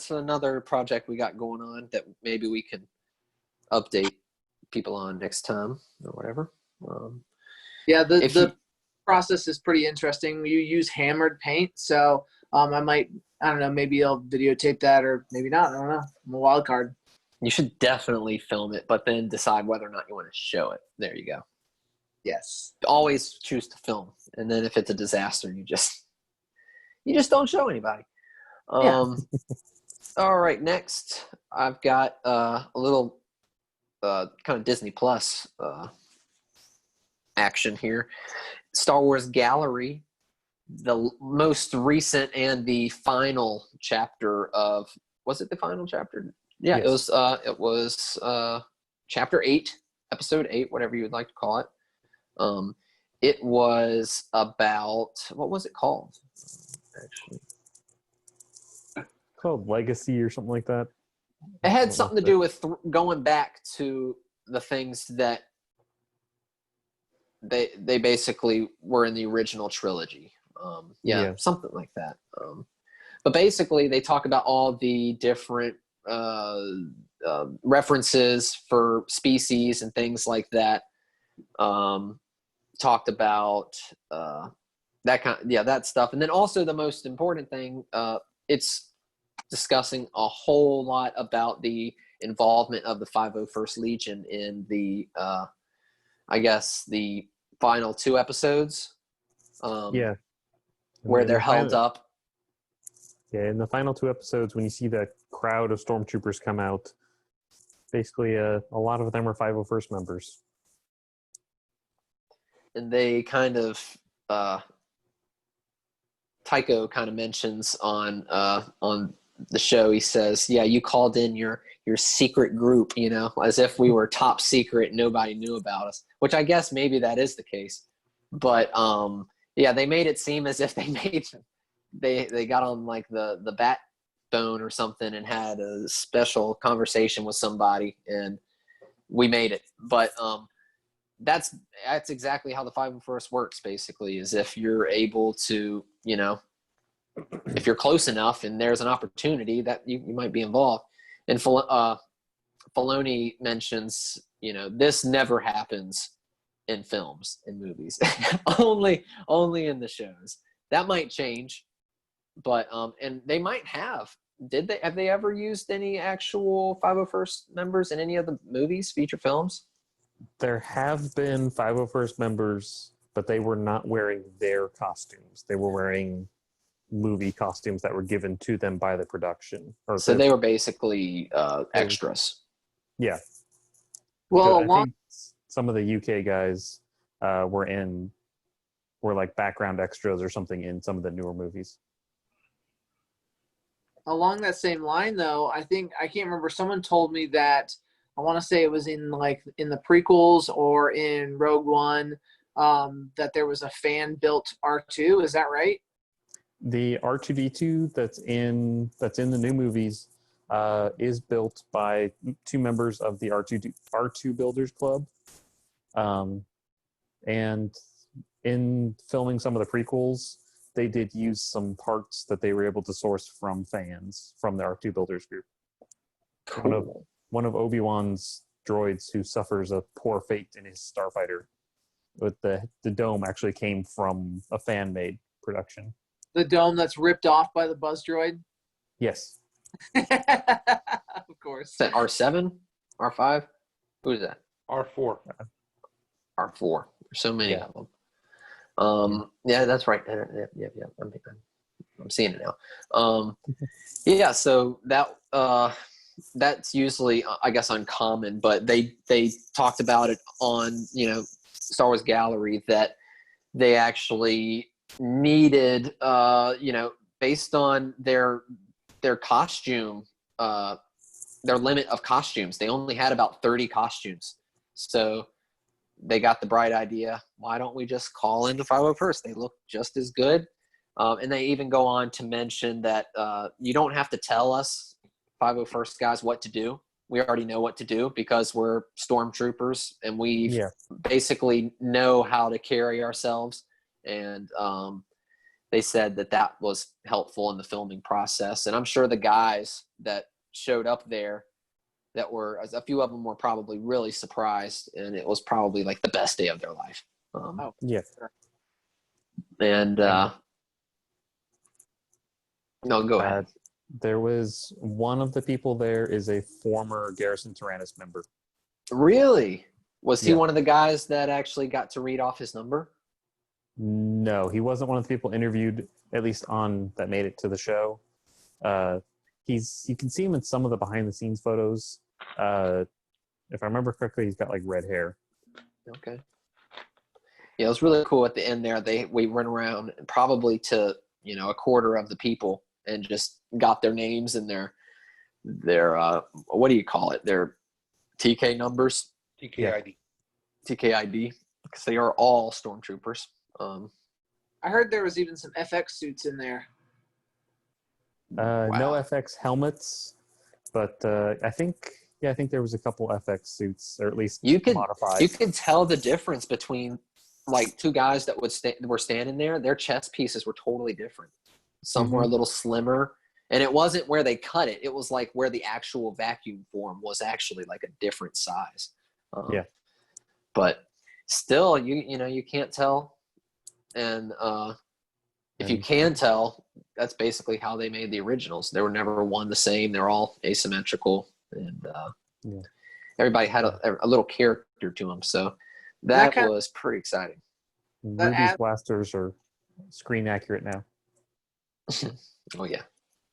another project we got going on that maybe we can update people on next time or whatever. The process is pretty interesting. You use hammered paint, so I don't know, maybe I'll videotape that or maybe not. I don't know. I'm a wild card. You should definitely film it, but then decide whether or not you want to show it. There you go. Yes. Always choose to film, and then if it's a disaster, you just don't show anybody. All right, next I've got a little kind of Disney Plus action here. Star Wars Gallery, the most recent and the final chapter of, was it the final chapter? Yeah, yes. It was chapter 8, episode 8, whatever you would like to call it. It was about, what was it called? Actually, called Legacy or something like that. It had something to do with going back to the things that they basically were in the original trilogy. Something like that. But basically, they talk about all the different references for species and things like that. Talked about that stuff, and then also the most important thing, it's discussing a whole lot about the involvement of the 501st Legion in the I guess the final 2 episodes where they're held up. Yeah, in the final 2 episodes, when you see the crowd of stormtroopers come out, basically a lot of them are 501st members. And they kind of Tycho kind of mentions on the show, he says, yeah, you called in your secret group, as if we were top secret, nobody knew about us, which I guess maybe that is the case. But they made it seem as if they made they got on like the bat phone or something and had a special conversation with somebody, and we made it. But that's exactly how the 501st works. Basically, is if you're able to, if you're close enough and there's an opportunity that you might be involved. And Filoni mentions, this never happens in films and movies, only in the shows. That might change, but and they might have. Have they ever used any actual 501st members in any of the movies, feature films? There have been 501st members, but they were not wearing their costumes. They were wearing movie costumes that were given to them by the production. So they were basically extras. Yeah. Well, I think some of the UK guys were like background extras or something in some of the newer movies. along that same line, though, I can't remember. Someone told me that I want to say it was in the prequels or in Rogue One that there was a fan built R2. Is that right? The R2D2 that's in the new movies is built by two members of the R2 Builders Club, and in filming some of the prequels, they did use some parts that they were able to source from fans from the R2 Builders group. Cool. One of Obi-Wan's droids who suffers a poor fate in his starfighter, with the dome actually came from a fan-made production. The dome that's ripped off by the buzz droid? Yes. Of course. Is that R7? R5? Who is that? R4. R4. There's so many Yeah. of them. Yeah, that's right. Yeah. I'm seeing it now. Yeah, so that's usually, I guess, uncommon, but they talked about it on, Star Wars Gallery, that they actually needed, based on their costume, their limit of costumes. They only had about 30 costumes. So they got the bright idea, why don't we just call in the 501st? They look just as good. And they even go on to mention that you don't have to tell us 501st guys what to do. We already know what to do because we're stormtroopers and we basically know how to carry ourselves. And they said that was helpful in the filming process. And I'm sure the guys that showed up there, that were, a few of them were probably really surprised, and it was probably like the best day of their life. And no, go ahead. There was one of the people there is a former Garrison Tyrannus member. Really? Was he Yeah. one of the guys that actually got to read off his number? No, he wasn't one of the people interviewed, at least that made it to the show. You can see him in some of the behind the scenes photos. If I remember correctly, he's got like red hair. Okay. Yeah, it was really cool at the end there. We went around probably to, a quarter of the people and just got their names and their what do you call it? Their TK numbers. TKID. TKID, because they are all stormtroopers. I heard there was even some FX suits in there. Wow. No FX helmets, but I think there was a couple FX suits, or at least modified. You could tell the difference between like two guys that were standing there. Their chest pieces were totally different. Some were a little slimmer, and it wasn't where they cut it. It was like where the actual vacuum form was actually like a different size. But still, you can't tell, and if you can tell, that's basically how they made the originals. They were never one the same. They're all asymmetrical, and everybody had a little character to them. So that was pretty exciting. Ruby's blasters are screen accurate now. Oh yeah.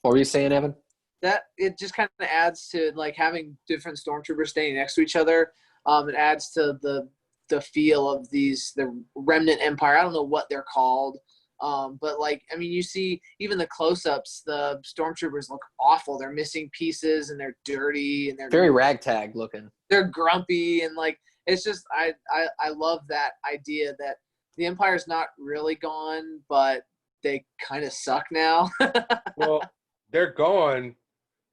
What were you saying, Evan? That it just kind of adds to like having different stormtroopers standing next to each other. It adds to the feel of the Remnant Empire. I don't know what they're called. But you see even the close-ups, the stormtroopers look awful. They're missing pieces and they're dirty and they're very ragtag looking. They're grumpy and it's just I love that idea that the Empire's not really gone, but they kind of suck now. Well, they're gone,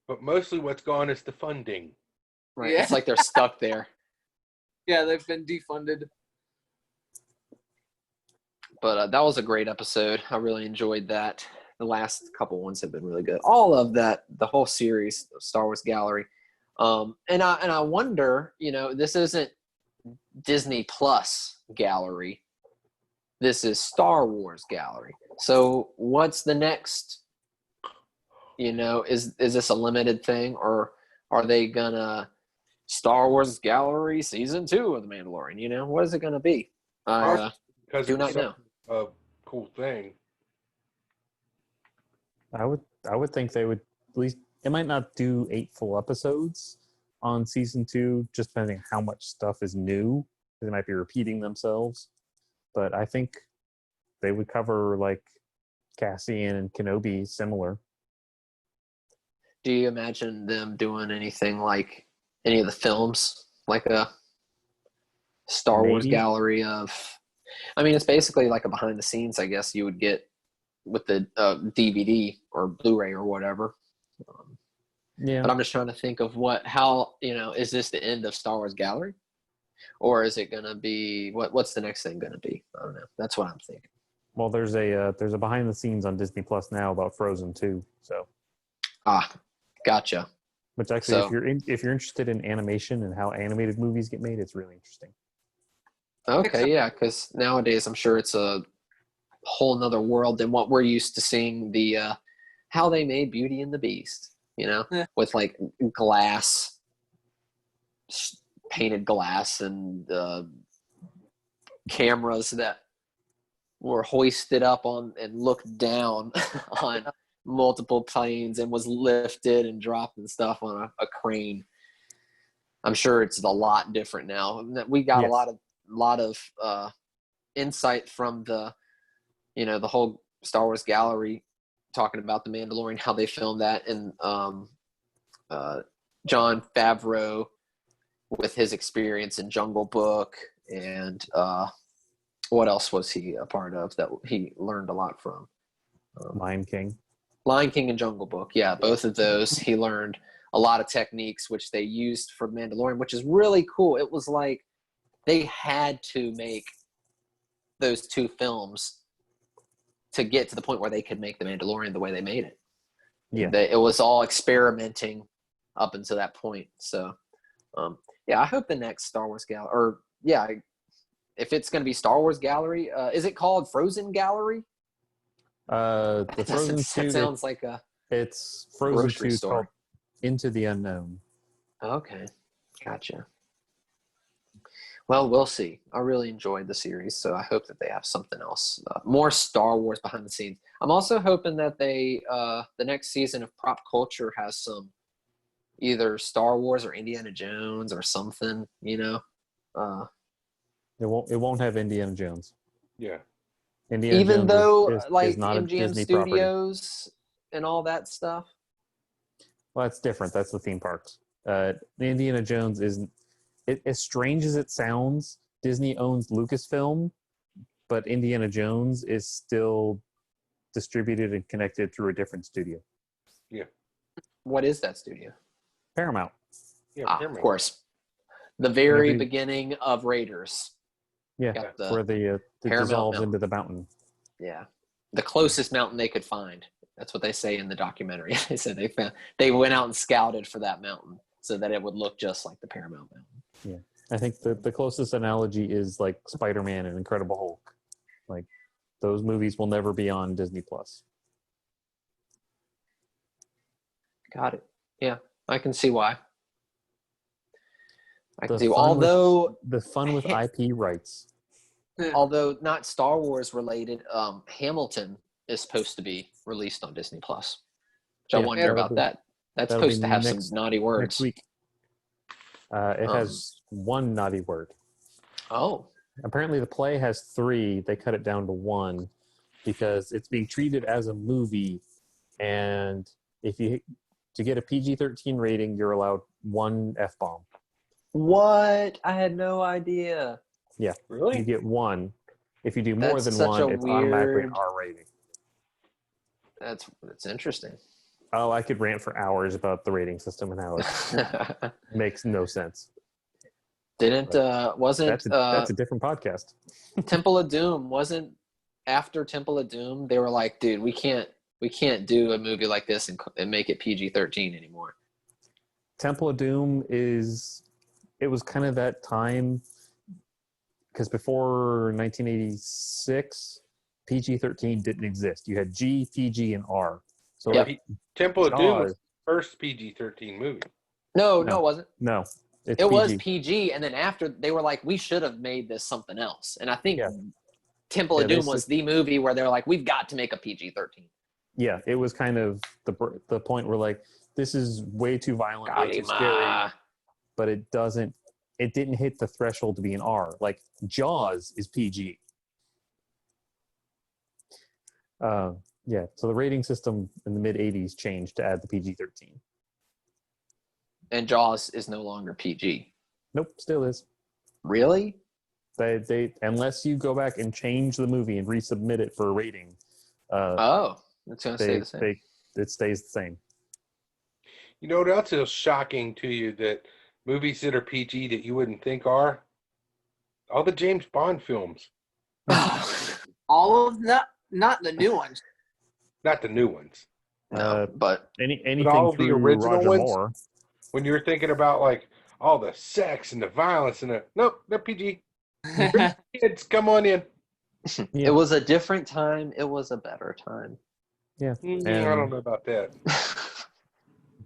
but mostly what's gone is the funding. Right. Yeah. It's like they're stuck there. Yeah, they've been defunded. But that was a great episode. I really enjoyed that. The last couple ones have been really good. All of that, the whole series, Star Wars Gallery. And I wonder, this isn't Disney Plus Gallery. This is Star Wars Gallery. So what's the next? Is this a limited thing, or are they gonna Star Wars Gallery Season 2 of The Mandalorian? What is it gonna be? Because Do it not was know. a cool thing. I would think they would at least. It might not do 8 full episodes on season 2, just depending on how much stuff is new. They might be repeating themselves, but I think they would cover like Cassian and Kenobi similar. Do you imagine them doing anything like any of the films, like a Star Wars Maybe. Gallery of? I mean, it's basically like a behind the scenes, I guess you would get with the DVD or Blu-ray or whatever. Yeah, But I'm just trying to think of is this the end of Star Wars Gallery? Or is it going to be, what's the next thing going to be? I don't know. That's what I'm thinking. well, there's a behind the scenes on Disney Plus now about Frozen 2. So, Gotcha. which actually, So- if you're interested in animation and how animated movies get made, it's really interesting. Okay, yeah, because nowadays I'm sure it's a whole nother world than what we're used to seeing how they made Beauty and the Beast, Yeah. with like glass, painted glass and cameras that were hoisted up on and looked down on multiple planes and was lifted and dropped and stuff on a crane. I'm sure it's a lot different now. We got Yes. a lot of insight from the whole Star Wars Gallery, talking about the Mandalorian, how they filmed that, and Jon Favreau with his experience in Jungle Book, and what else was he a part of that he learned a lot from? Lion King. Lion King and Jungle Book. Yeah, both of those he learned a lot of techniques which they used for Mandalorian, which is really cool. It was like they had to make those 2 films to get to the point where they could make The Mandalorian the way they made it. Yeah. It was all experimenting up until that point. So, I hope the next Star Wars Gallery, or if it's going to be Star Wars Gallery, is it called Frozen Gallery? The Frozen 2. That sounds like a It's Frozen grocery 2 store. called Into the Unknown. Okay, gotcha. Well, we'll see. I really enjoyed the series, so I hope that they have something else, more Star Wars behind the scenes. I'm also hoping that they, the next season of Prop Culture has some either Star Wars or Indiana Jones or something. It won't have Indiana Jones. Yeah. Indiana even Jones though is like not a MGM Disney property. Studios and all that stuff. Well, that's different. That's the theme parks. The Indiana Jones isn't. As strange as it sounds, Disney owns Lucasfilm, but Indiana Jones is still distributed and connected through a different studio. What is that studio? Paramount. Yeah. Of Paramount. course, the very Maybe- beginning of Raiders. Yeah, Got where the Paramount dissolves Mountain. into the mountain. Yeah, the closest mountain they could find. That's what they say in the documentary. They said they went out and scouted for that mountain so that it would look just like the Paramount Mountain. I think the closest analogy is like Spider-Man and Incredible Hulk. Like those movies will never be on Disney Plus. Got it. Yeah, I can see why. I can The see. fun with- Although The fun with IP rights. although not Star Wars related, Hamilton is supposed to be released on Disney Plus. Which I Yeah, wonder that'll about be- that. That's that'll be supposed to have next- some naughty words. Next week. It has one naughty word. Oh, Apparently the play has 3. They cut it down to 1 because it's being treated as a movie, and to get a PG-13 rating, you're allowed 1 F-bomb. what? I had no idea. Yeah. Really? You get 1. If you do more That's than such 1, a it's automatically an weird- R rating. That's interesting. Oh, I could rant for hours about the rating system and how it makes no sense. Wasn't That's a different podcast. Temple of Doom wasn't after Temple of Doom? They were like, dude, we can't do a movie like this and make it PG-13 anymore. Temple of Doom it was kind of that time because before 1986, PG-13 didn't exist. You had G, PG, and R. So Yep. like Temple of Doom was Jaws, the first PG-13 movie. No, No. it wasn't. no, it's It PG. was PG, and then after they were like, we should have made this something else. And I think Yeah. Temple of Yeah, they Doom was the movie where they're like, we've got to make a PG-13. Yeah, it was kind of the point where like this is way too violent, way too scary, Kalima. but it didn't hit the threshold to be an R. Like Jaws is PG. Yeah, so the rating system in the mid 80s changed to add the PG-13. And Jaws is no longer PG. Nope, still is. Really? They unless you go back and change the movie and resubmit it for a rating, Oh, it's going to stay the same. it stays the same. You know what else is shocking to you that movies that are PG that you wouldn't think are? All the James Bond films. All of not the new ones. Not the new ones. No, but Anything all of the through original Roger ones? Moore. When you're thinking about like all the sex and the violence and nope, they're PG. Kids, come on in. Yeah. it was a different time. It was a better time. Yeah, I don't know about that.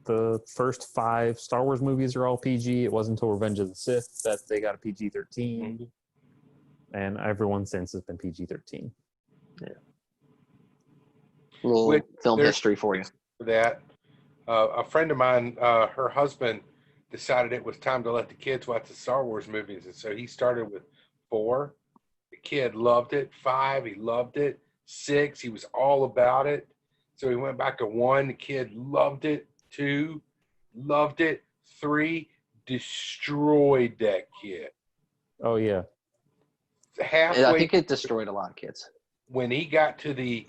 the first 5 Star Wars movies are all PG. It wasn't until Revenge of the Sith that they got a PG-13, and everyone since has been PG-13. Little Wait, film there's- history for you. For that, a friend of mine, her husband decided it was time to let the kids watch the Star Wars movies, and so he started with 4. The kid loved it. 5, he loved it. 6, he was all about it. So he went back to 1. The kid loved it. 2, loved it. 3, destroyed that kid. Oh yeah, Halfway I think it destroyed a lot of kids. when he got to the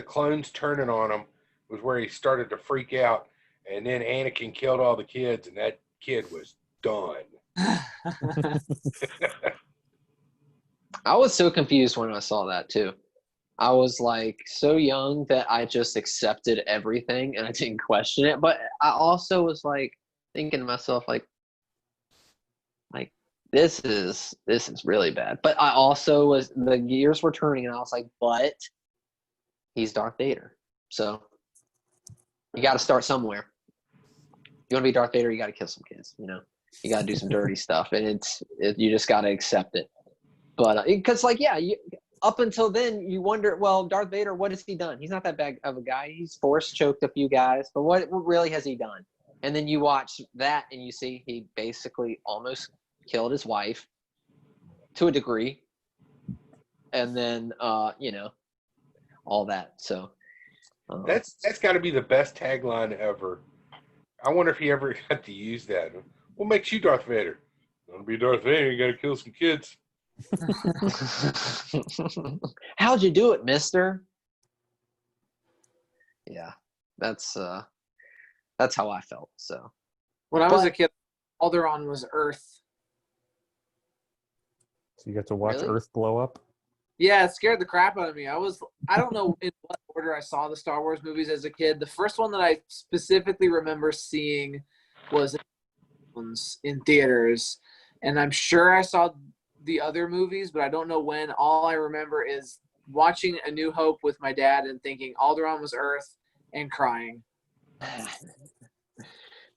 clones turning on him was where he started to freak out, and then Anakin killed all the kids, and that kid was done. I was so confused when I saw that too. I was like so young that I just accepted everything and I didn't question it. But I also was like thinking to myself, like this is really bad. But I also was, the gears were turning and I was like, but he's Darth Vader. So you got to start somewhere. You want to be Darth Vader, you got to kill some kids, you know? You got to do some dirty stuff, and you just got to accept it. But because up until then, you wonder, well, Darth Vader, what has he done? He's not that bad of a guy. He's force choked a few guys, but what really has he done? And then you watch that, and you see he basically almost killed his wife to a degree, and then all that. So That's got to be the best tagline ever. I wonder if he ever got to use that. What makes you Darth Vader? You want to be Darth Vader, you got to kill some kids. How'd you do it, mister? Yeah, that's how I felt. So When I was a kid, Alderaan was Earth. so you got to watch Really? Earth blow up. Yeah, it scared the crap out of me. I don't know in what order I saw the Star Wars movies as a kid. The first one that I specifically remember seeing was in theaters, and I'm sure I saw the other movies, but I don't know when. All I remember is watching A New Hope with my dad and thinking Alderaan was Earth and crying.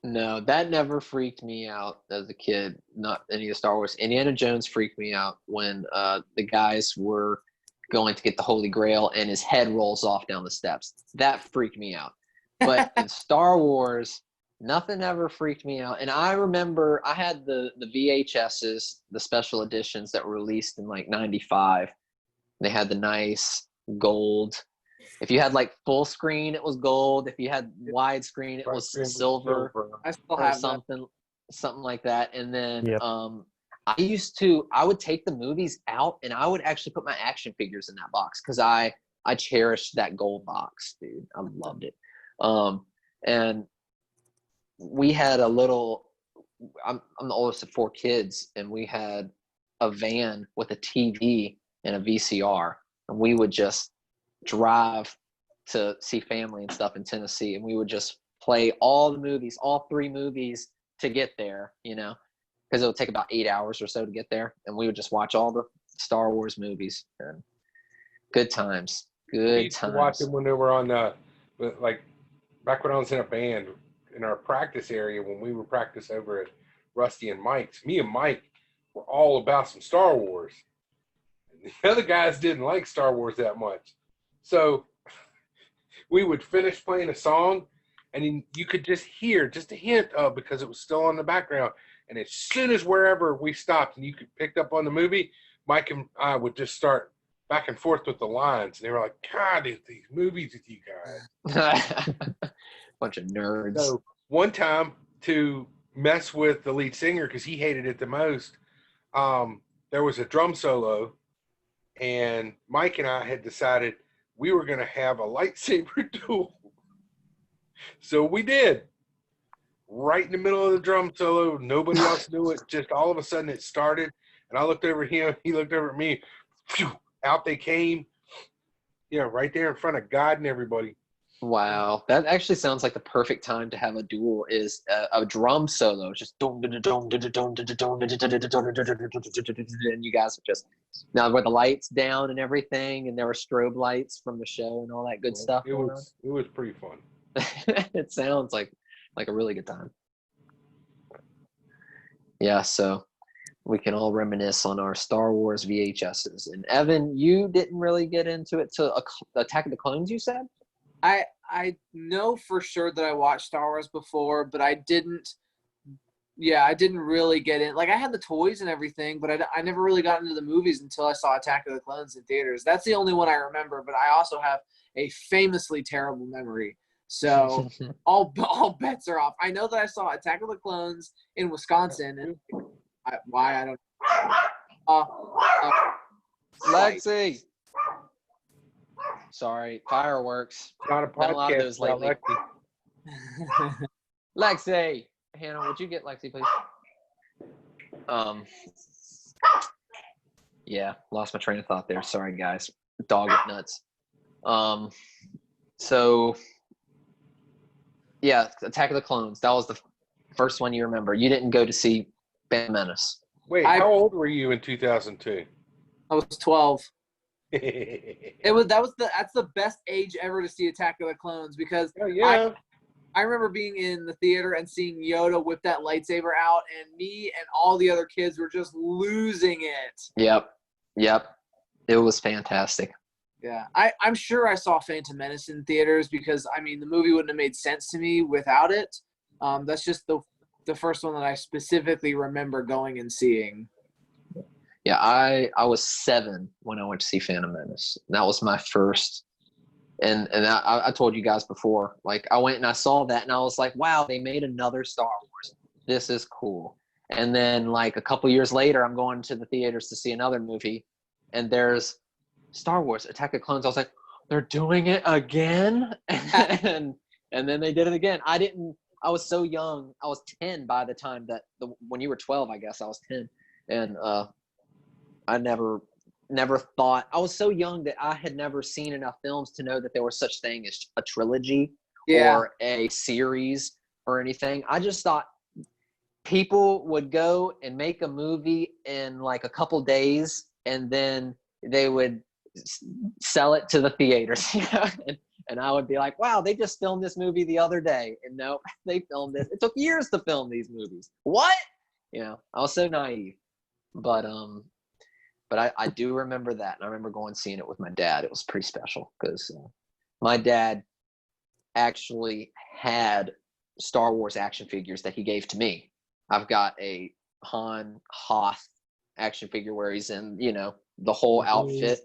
no, that never freaked me out as a kid. Not any of the Star Wars. Indiana Jones freaked me out when the guys were going to get the Holy Grail and his head rolls off down the steps. That freaked me out. But in Star Wars, nothing ever freaked me out. And I remember I had the VHSs, the special editions that were released in like 95. They had the nice gold. If you had like full screen, it was gold. If you had widescreen, it was silver I still or have something like that. And then Yep. I would take the movies out and I would actually put my action figures in that box because I cherished that gold box, dude. I loved it. And we had a little, I'm the oldest of 4 kids, and we had a van with a TV and a VCR, and we would just drive to see family and stuff in Tennessee, and we would just play all the movies, all 3 movies to get there, because it would take about 8 hours or so to get there, and we would just watch all the Star Wars movies. And good times. We Good used to watch times. them when they were on like back when I was in a band in our practice area when we would practice over at Rusty and Mike's. Me and Mike were all about some Star Wars. And the other guys didn't like Star Wars that much. So we would finish playing a song and then you could just hear just a hint of, because it was still on the background. And as soon as wherever we stopped and you could pick up on the movie, Mike and I would just start back and forth with the lines. And they were like, God, these movies with you guys. Bunch of nerds. So one time, to mess with the lead singer because he hated it the most, there was a drum solo, and Mike and I had decided we were going to have a lightsaber duel. So we did. Right in the middle of the drum solo, nobody else knew it. Just all of a sudden it started, and I looked over at him, he looked over at me. Phew, out they came. Right there in front of God and everybody. Wow, that actually sounds like the perfect time to have a duel is a drum solo, just and you guys are just now with the lights down and everything, and there were strobe lights from the show and all that good stuff. It was pretty fun. It sounds like a really good time. Yeah, so we can all reminisce on our Star Wars VHSs. And Evan, you didn't really get into it to Attack of the Clones, you said? I know for sure that I watched Star Wars before, but I didn't really get in. Like, I had the toys and everything, but I never really got into the movies until I saw Attack of the Clones in theaters. That's the only one I remember, but I also have a famously terrible memory. So all bets are off. I know that I saw Attack of the Clones in Wisconsin, and why I don't Lexi! Sorry, fireworks. Not a Been a lot of podcast those lately. about Lexi. Lexi! Hannah, would you get Lexi, please? Yeah, lost my train of thought there. Sorry, guys. Dog it nuts. So, yeah, Attack of the Clones. That was the first one you remember. You didn't go to see Phantom Menace. Wait, how old were you in 2002? I was 12. That's the best age ever to see Attack of the Clones because Oh, yeah. I remember being in the theater and seeing Yoda whip that lightsaber out, and me and all the other kids were just losing it. Yep. It was fantastic. Yeah, I'm sure I saw Phantom Menace in theaters because, I mean, the movie wouldn't have made sense to me without it. That's just the first one that I specifically remember going and seeing. Yeah, I was 7 when I went to see Phantom Menace. That was my first. And I told you guys before, like, I went and I saw that, and I was like, wow, they made another Star Wars. This is cool. And then, like, a couple years later, I'm going to the theaters to see another movie, and there's Star Wars, Attack of Clones. I was like, they're doing it again? and then they did it again. I was so young. I was 10 by the time when you were 12, I guess I was 10. And I never thought, I was so young that I had never seen enough films to know that there was such thing as a trilogy or a series or anything. I just thought people would go and make a movie in like a couple days, and then they would sell it to the theaters. And I would be like, wow, they just filmed this movie the other day. And no, they filmed it. It took years to film these movies. What? I was so naive. But I do remember that. And I remember going and seeing it with my dad. It was pretty special because my dad actually had Star Wars action figures that he gave to me. I've got a Han Hoth action figure where he's in, the whole outfit.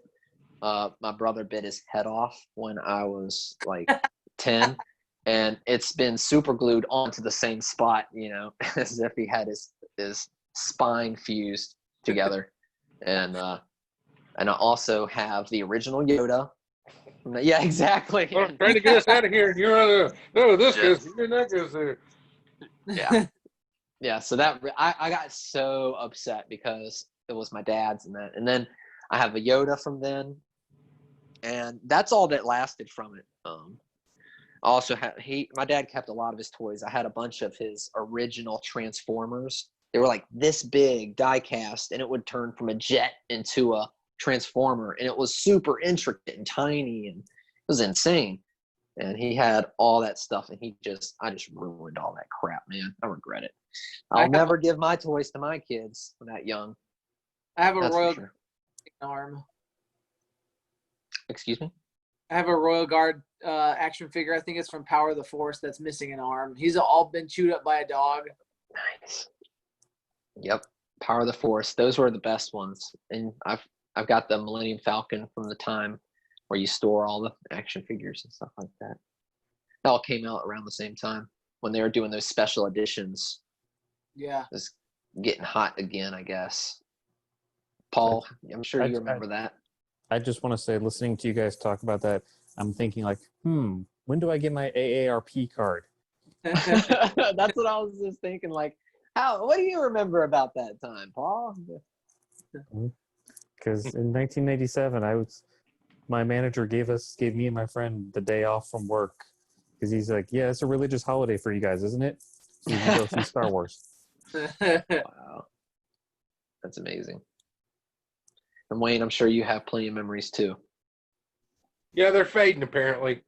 My brother bit his head off when I was like 10, and it's been super glued onto the same spot, as if he had his spine fused together, and I also have the original Yoda. Yeah, exactly. I'm trying to get us out of here. You're no, this Yeah. goes here, that goes there. Yeah. Yeah, so that I got so upset because it was my dad's and then I have a Yoda from then, and that's all that lasted from it. I also had my dad kept a lot of his toys. I had a bunch of his original Transformers. They were like this big, die cast, and it would turn from a jet into a transformer, and it was super intricate and tiny, and it was insane. And he had all that stuff, and I just ruined all that crap, man. I regret it. I'll never give my toys to my kids when that young. I have a That's Royal for sure. arm. Excuse me? I have a Royal Guard action figure. I think it's from Power of the Force that's missing an arm. He's all been chewed up by a dog. Nice. Yep. Power of the Force. Those were the best ones. And I've got the Millennium Falcon from the time where you store all the action figures and stuff like that. It all came out around the same time when they were doing those special editions. Yeah. It's getting hot again, I guess. Paul, I'm sure you remember that. I just want to say, listening to you guys talk about that, I'm thinking like, when do I get my AARP card? That's what I was just thinking. Like, what do you remember about that time, Paul? Because in 1987, my manager gave me and my friend the day off from work because he's like, yeah, it's a religious holiday for you guys, isn't it? So you can go see Star Wars. Wow, that's amazing. And Wayne, I'm sure you have plenty of memories too. Yeah, they're fading apparently.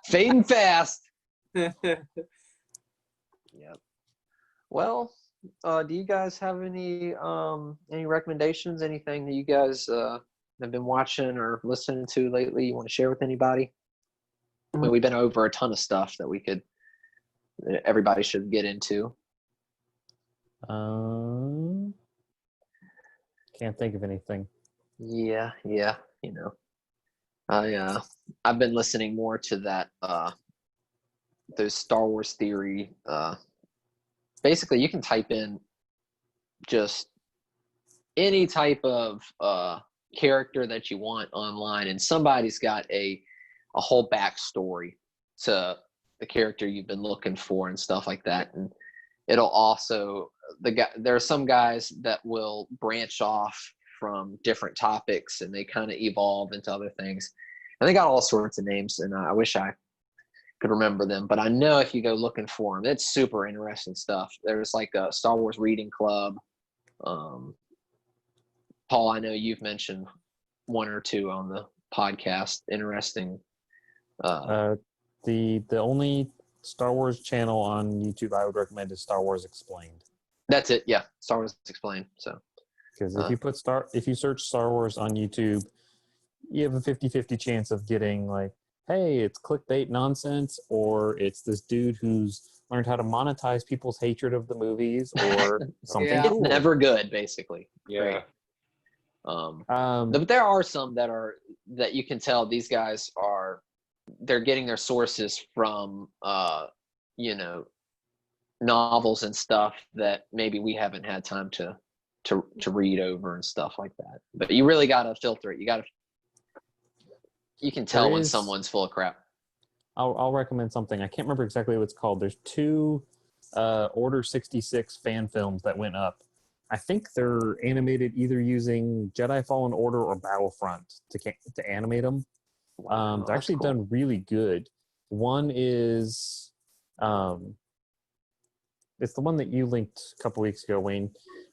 Fading fast. Yep. Well, do you guys have any recommendations? Anything that you guys have been watching or listening to lately? You want to share with anybody? I mean, we've been over a ton of stuff that everybody should get into. Can't think of anything. Yeah. You know, I've been listening more to that those Star Wars theory. Basically, you can type in just any type of character that you want online, and somebody's got a whole backstory to the character you've been looking for and stuff like that. And it'll also there are some guys that will branch off from different topics, and they kind of evolve into other things. And they got all sorts of names, and I wish I could remember them, but I know if you go looking for them, it's super interesting stuff. There's like a Star Wars reading club. Paul, I know you've mentioned one or two on the podcast. Interesting. The only Star Wars channel on YouTube I would recommend is Star Wars Explained. That's it. Yeah, Star Wars Explained. So because if you search Star Wars on YouTube, you have a 50-50 chance of getting like, hey, it's clickbait nonsense, or it's this dude who's learned how to monetize people's hatred of the movies, or something. Yeah. it's cool. never good, basically. Yeah. But there are some that you can tell these guys they're getting their sources from novels and stuff that maybe we haven't had time to read over and stuff like that. But you really got to filter it. You can tell when someone's full of crap. I'll recommend something. I can't remember exactly what it's called. There's two Order 66 fan films that went up. I think they're animated either using Jedi Fallen Order or Battlefront to animate them. Wow, they're actually done really good. One is it's the one that you linked a couple weeks ago, Wayne.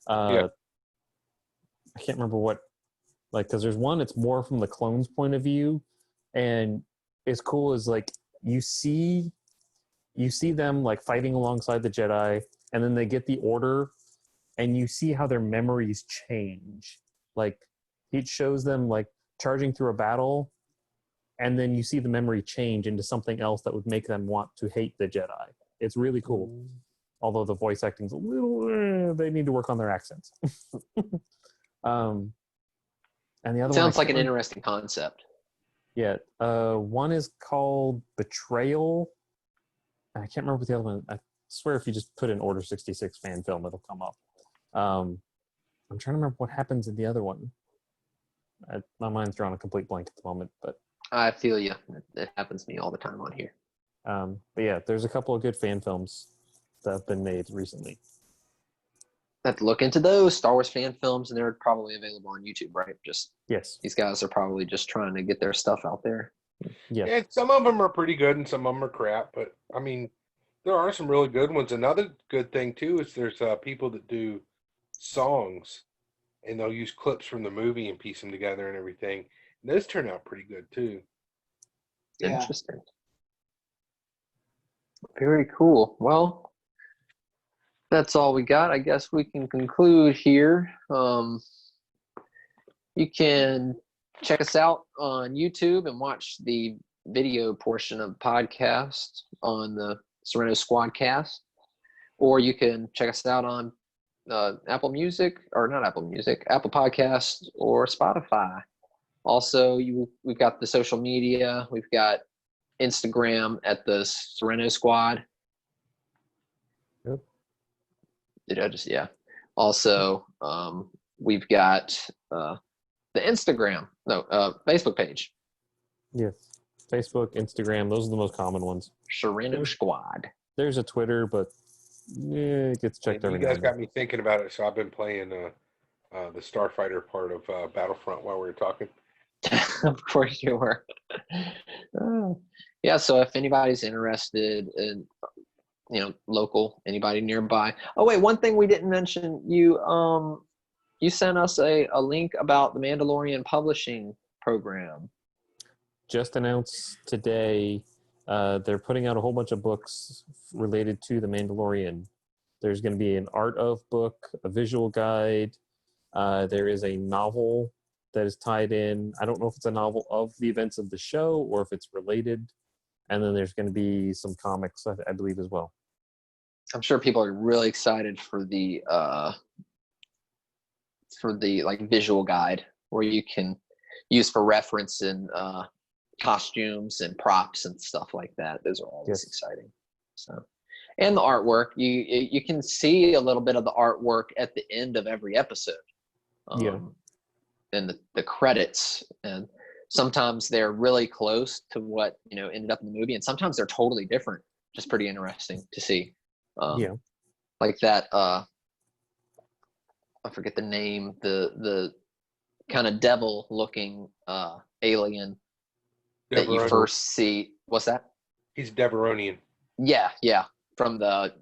Yeah. I can't remember what, because there's one, it's more from the clones' point of view, and it's cool as like you see them like fighting alongside the Jedi, and then they get the order, and you see how their memories change. Like it shows them like charging through a battle, and then you see the memory change into something else that would make them want to hate the Jedi. It's really cool. Although the voice acting's a little, they need to work on their accents. And the other sounds like an interesting concept. Yeah, one is called Betrayal. I can't remember what the other one. swear if you just put in Order 66 fan film, it'll come up. I'm trying to remember what happens in the other one. My mind's drawn a complete blank at the moment, but I feel you. It happens to me all the time on here. but yeah, there's a couple of good fan films that have been made recently. Have to look into those Star Wars fan films, and they're probably available on YouTube, right? Just Yes. these guys are probably just trying to get their stuff out there. Yeah. And some of them are pretty good and some of them are crap, but I mean, there are some really good ones. Another good thing too is there's people that do songs, and they'll use clips from the movie and piece them together and everything. And those turn out pretty good too. Yeah. Interesting. Very cool. Well, that's all we got. I guess we can conclude here. You can check us out on YouTube and watch the video portion of the podcast on the Sereno Squadcast, or you can check us out on Apple Music, or not Apple Music, Apple Podcasts or Spotify. Also, we've got the social media. We've got Instagram at the Sereno Squad. Yep. Did I just, yeah. Also, we've got the Facebook page, Yes. Facebook, Instagram, those are the most common ones. Sereno Squad. There's a Twitter, but it gets checked And every you now guys and got then. me thinking about it, so I've been playing the Starfighter part of Battlefront while we were talking. Of course you were. Yeah, so if anybody's interested in, local, anybody nearby. Oh wait, one thing we didn't mention, you sent us a link about the Mandalorian publishing program. Just announced today, they're putting out a whole bunch of books related to The Mandalorian. There's going to be an art of book, a visual guide. There is a novel that is tied in. I don't know if it's a novel of the events of the show or if it's related. And then there's going to be some comics, I believe, as well. I'm sure people are really excited for the like visual guide where you can use for reference in costumes and props and stuff like that. Those are always exciting. So, and the artwork, you can see a little bit of the artwork at the end of every episode. And the credits, and sometimes they're really close to what ended up in the movie, and sometimes they're totally different. Just pretty interesting to see. Like that. I forget the name. The kind of devil-looking alien that you first see. What's that? He's Deveronian. Yeah, from the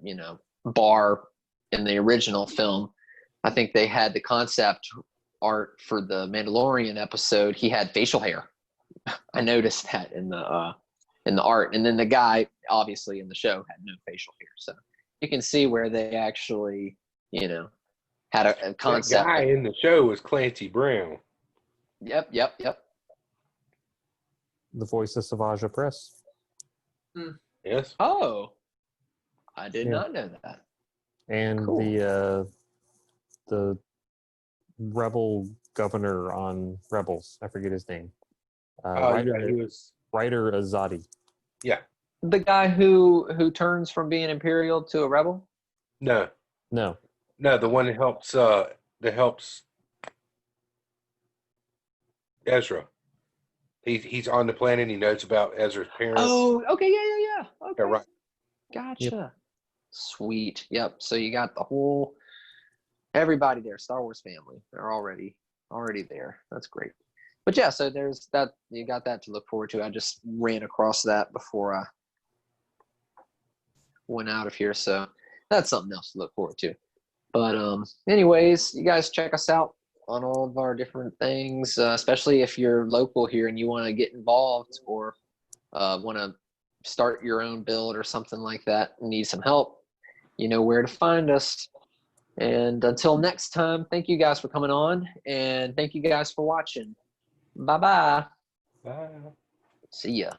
bar in the original film. I think they had the concept art for the Mandalorian episode. He had facial hair. I noticed that in the art, and then the guy obviously in the show had no facial hair. So you can see where they actually had a concept. That guy in the show was Clancy Brown. Yep. The voice of Savage Press. Yes. Oh, I did not know that. And Cool. the rebel governor on Rebels, I forget his name. He was. Ryder Azadi. Yeah. The guy who turns from being Imperial to a rebel? No, No. the one that helps Ezra. He's on the planet. He knows about Ezra's parents. Oh, okay, yeah. Okay. Yeah, right. Gotcha. Yep. Sweet. Yep. So you got everybody there, Star Wars family. They're already there. That's great. But yeah, so there's that. You got that to look forward to. I just ran across that before I went out of here, so that's something else to look forward to. But anyways, you guys check us out on all of our different things, especially if you're local here and you want to get involved or want to start your own build or something like that and need some help. You know where to find us. And until next time, thank you guys for coming on, and thank you guys for watching. Bye-bye. Bye. See ya.